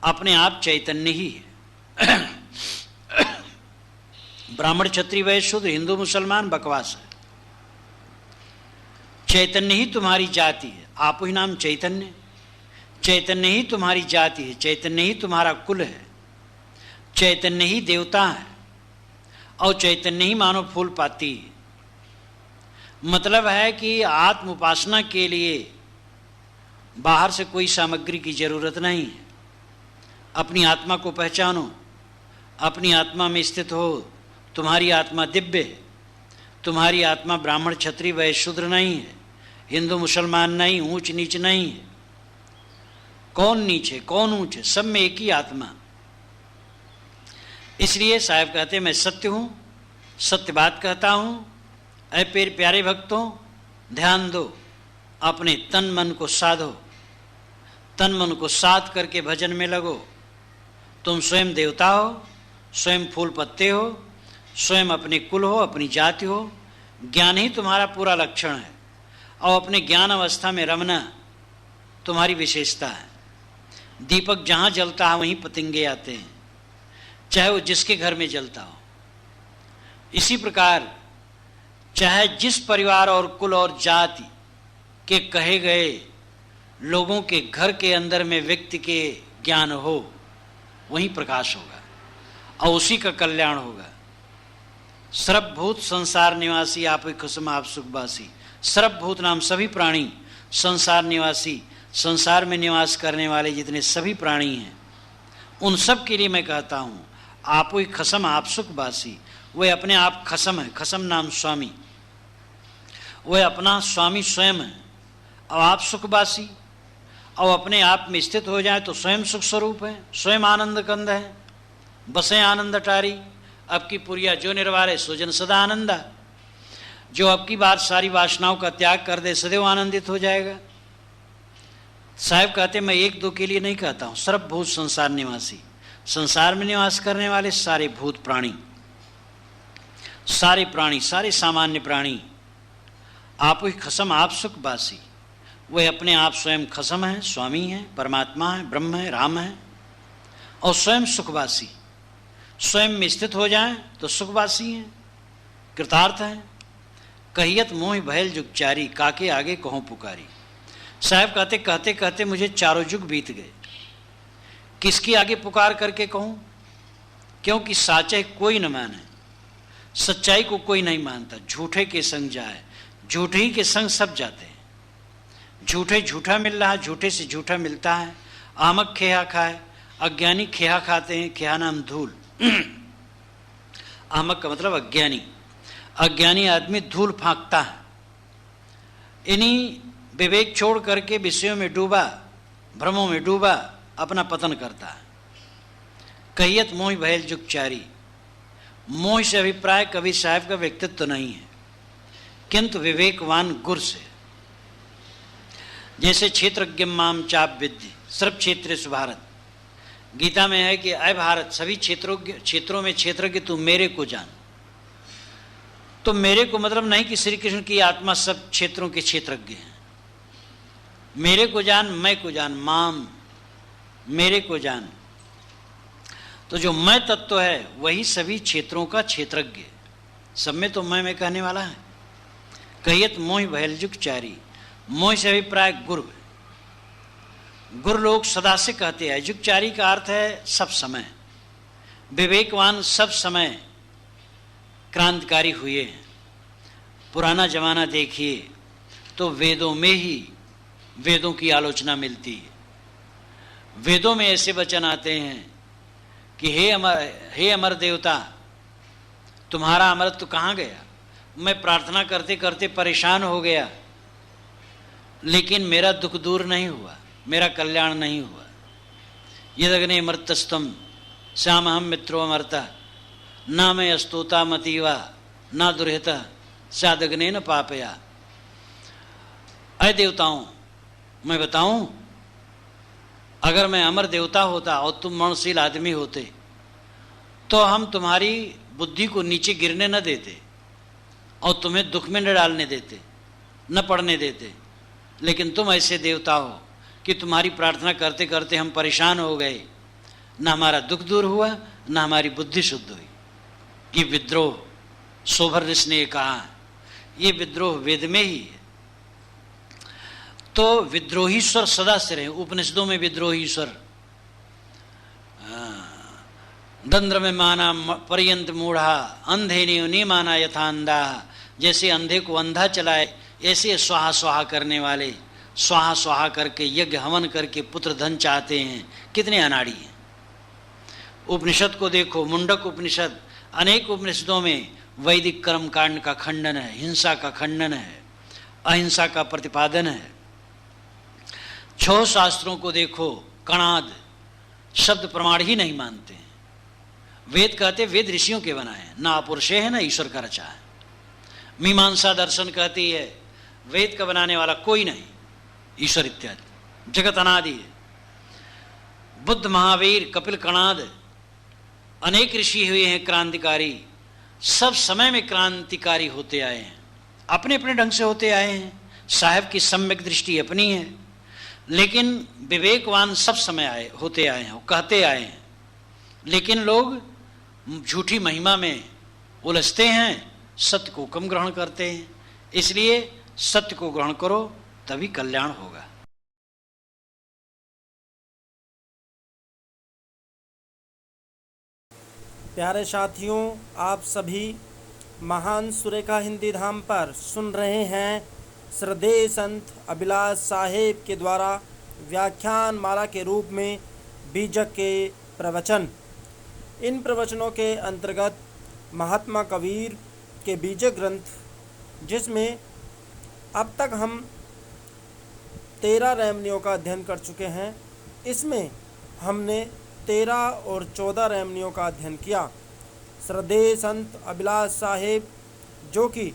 अपने आप चैतन्य ही है। ब्राह्मण, क्षत्रिय, वैश्य, शूद्र, हिंदू, मुसलमान बकवास है। चैतन्य ही तुम्हारी जाति है। आप ही नाम चैतन्य। चैतन्य ही तुम्हारी जाति है, चैतन्य ही तुम्हारा कुल है, चैतन्य ही देवता है। और चैतन्य ही मानव फूल पाती है। मतलब है कि आत्म उपासना के लिए बाहर से कोई सामग्री की जरूरत नहीं है। अपनी आत्मा को पहचानो, अपनी आत्मा में स्थित हो। तुम्हारी आत्मा दिव्य है, तुम्हारी आत्मा ब्राह्मण क्षत्रिय वैश्य शूद्र नहीं है, हिंदू मुसलमान नहीं, ऊंच नीच नहीं है। कौन नीच है, कौन ऊंच है, सब में एक ही आत्मा। इसलिए साहब कहते हैं मैं सत्य हूं, सत्य बात कहता हूं। ऐ प्यारे भक्तों, ध्यान दो, अपने तन मन को साधो, तन मन को साध करके भजन में लगो। तुम स्वयं देवता हो, स्वयं फूल पत्ते हो, स्वयं अपने कुल हो, अपनी जाति हो। ज्ञान ही तुम्हारा पूरा लक्षण है और अपने ज्ञान अवस्था में रमना तुम्हारी विशेषता है। दीपक जहाँ जलता है वहीं पतंगे आते हैं, चाहे वो जिसके घर में जलता हो। इसी प्रकार चाहे जिस परिवार और कुल और जाति के कहे गए लोगों के घर के अंदर में व्यक्ति के ज्ञान हो, वहीं प्रकाश होगा और उसी का कल्याण होगा। सर्वभूत संसार निवासी आप कुसुम आप सुखवासी। सर्वभूत नाम सभी प्राणी, संसार निवासी, संसार में निवास करने वाले जितने सभी प्राणी हैं, उन सब के लिए मैं कहता हूँ आप ही खसम आप सुखवासी। वह अपने आप खसम है, खसम नाम स्वामी, वह अपना स्वामी स्वयं है और आप सुखवासी। और अपने आप में स्थित हो जाए तो स्वयं सुख स्वरूप है, स्वयं आनंद कंद है। बसें आनंद अटारी, अब की पुरिया जो निर्वारे सुजन सदा आनंदा। जो अब की बार सारी वासनाओं का त्याग कर दे सदैव आनंदित हो जाएगा। साहब कहते मैं एक दो के लिए नहीं कहता हूँ, सर्वभूत संसार निवासी, संसार में निवास करने वाले सारे भूत प्राणी, सारे प्राणी, सारे सामान्य प्राणी आप ही खसम आप सुखवासी। वह अपने आप स्वयं खसम है, स्वामी है, परमात्मा है, ब्रह्म है, राम है और स्वयं सुखवासी। स्वयं में स्थित हो जाएं तो सुखवासी हैं, कृतार्थ हैं। कहियत मोह भयल जुग चारी, काके आगे कहों पुकारी। साहब कहते कहते कहते मुझे चारों जुग बीत गए, किसके आगे पुकार करके कहूं? क्योंकि साचे कोई न माने, सच्चाई को कोई नहीं मानता। झूठे के संग जाए, झूठे ही के संग सब जाते हैं। झूठे झूठा मिल रहा है, झूठे से झूठा मिलता है। आमक खेहा खाए, अज्ञानी खेहा खाते हैं, खेहा नाम धूल। आमक का मतलब अज्ञानी, अज्ञानी आदमी धूल फांकता है। इन्हीं विवेक छोड़ करके विषयों में डूबा, भ्रमों में डूबा अपना पतन करता है। कहियत मोह भयल जुग चारी, मोह से अभिप्राय कभी साहब का व्यक्तित्व तो नहीं है, किंतु विवेकवान गुर से। जैसे क्षेत्रज्ञ माम चाप विद्धि सर्व क्षेत्रेषु भारत, गीता में है कि अय भारत सभी क्षेत्रों में क्षेत्रज्ञ तू मेरे को जान। तो मेरे को मतलब नहीं कि श्री कृष्ण की आत्मा सब क्षेत्रों के क्षेत्रज्ञ हैं। मेरे को जान, मैं को जान, माम मेरे को जान। तो जो मैं तत्व है वही सभी क्षेत्रों का क्षेत्रज्ञ, सब में तो मैं कहने वाला है। कहियत मोह भयल जुग चारी, मोह से अभिप्राय गुरु। गुरु लोग सदा से कहते हैं, जुगचारी का अर्थ है सब समय। विवेकवान सब समय क्रांतिकारी हुए हैं। पुराना जमाना देखिए तो वेदों में ही वेदों की आलोचना मिलती है। वेदों में ऐसे वचन आते हैं कि हे अमर देवता, तुम्हारा अमरत्व कहाँ गया? मैं प्रार्थना करते करते परेशान हो गया, लेकिन मेरा दुख दूर नहीं हुआ, मेरा कल्याण नहीं हुआ। यदग्ने अमृतस्तम श्याम हम मित्रो अमरता, न मैं अस्तोता मतीवा न दुर्हिता स्यादग्ने न पापया। अय देवताओं, मैं बताऊं, अगर मैं अमर देवता होता और तुम मरणशील आदमी होते तो हम तुम्हारी बुद्धि को नीचे गिरने न देते और तुम्हें दुख में न डालने देते, न पड़ने देते। लेकिन तुम ऐसे देवता हो कि तुम्हारी प्रार्थना करते करते हम परेशान हो गए, न हमारा दुख दूर हुआ न हमारी बुद्धि शुद्ध हुई। ये विद्रोह शोभर ऋषि ने कहा, ये विद्रोह वेद में ही है। तो विद्रोहीश्वर सदा से रहे। उपनिषदों में विद्रोहीश्वर दंद्र में माना पर्यंत मूढ़ा, अंधे ने माना यथा अंधा। जैसे अंधे को अंधा चलाए, ऐसे स्वाहा स्वाहा करने वाले स्वाहा स्वाहा करके यज्ञ हवन करके पुत्र धन चाहते हैं, कितने अनाड़ी हैं। उपनिषद को देखो, मुंडक उपनिषद, अनेक उपनिषदों में वैदिक कर्म कांड का खंडन है, हिंसा का खंडन है, अहिंसा का प्रतिपादन है। 6 शास्त्रों को देखो, कणाद शब्द प्रमाण ही नहीं मानते हैं। वेद कहते वेद ऋषियों के बनाए हैं, ना पुरुषे है ना ईश्वर का रचा है। मीमांसा दर्शन कहती है वेद का बनाने वाला कोई नहीं, ईश्वर इत्यादि, जगत अनादि है। बुद्ध, महावीर, कपिल, कणाद, अनेक ऋषि हुए हैं क्रांतिकारी, सब समय में क्रांतिकारी होते आए हैं, अपने अपने ढंग से होते आए हैं। साहब की सम्यक दृष्टि अपनी है, लेकिन विवेकवान सब समय होते आए हैं, वो कहते आए हैं। लेकिन लोग झूठी महिमा में उलझते हैं, सत्य को कम ग्रहण करते हैं। इसलिए सत्य को ग्रहण करो, तभी कल्याण होगा।
प्यारे साथियों, आप सभी महान सुरेखा हिंदी धाम पर सुन रहे हैं श्रद्धेय संत अभिलाष साहेब के द्वारा व्याख्यान माला के रूप में बीजक के प्रवचन। इन प्रवचनों के अंतर्गत महात्मा कबीर के बीजक ग्रंथ, जिसमें अब तक हम 13 रैमनियों का अध्ययन कर चुके हैं, इसमें हमने 13 और 14 रैमनियों का अध्ययन किया। श्रद्धेय संत अभिलाष साहेब, जो कि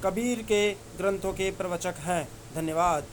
कबीर के ग्रंथों के प्रवचक हैं। धन्यवाद।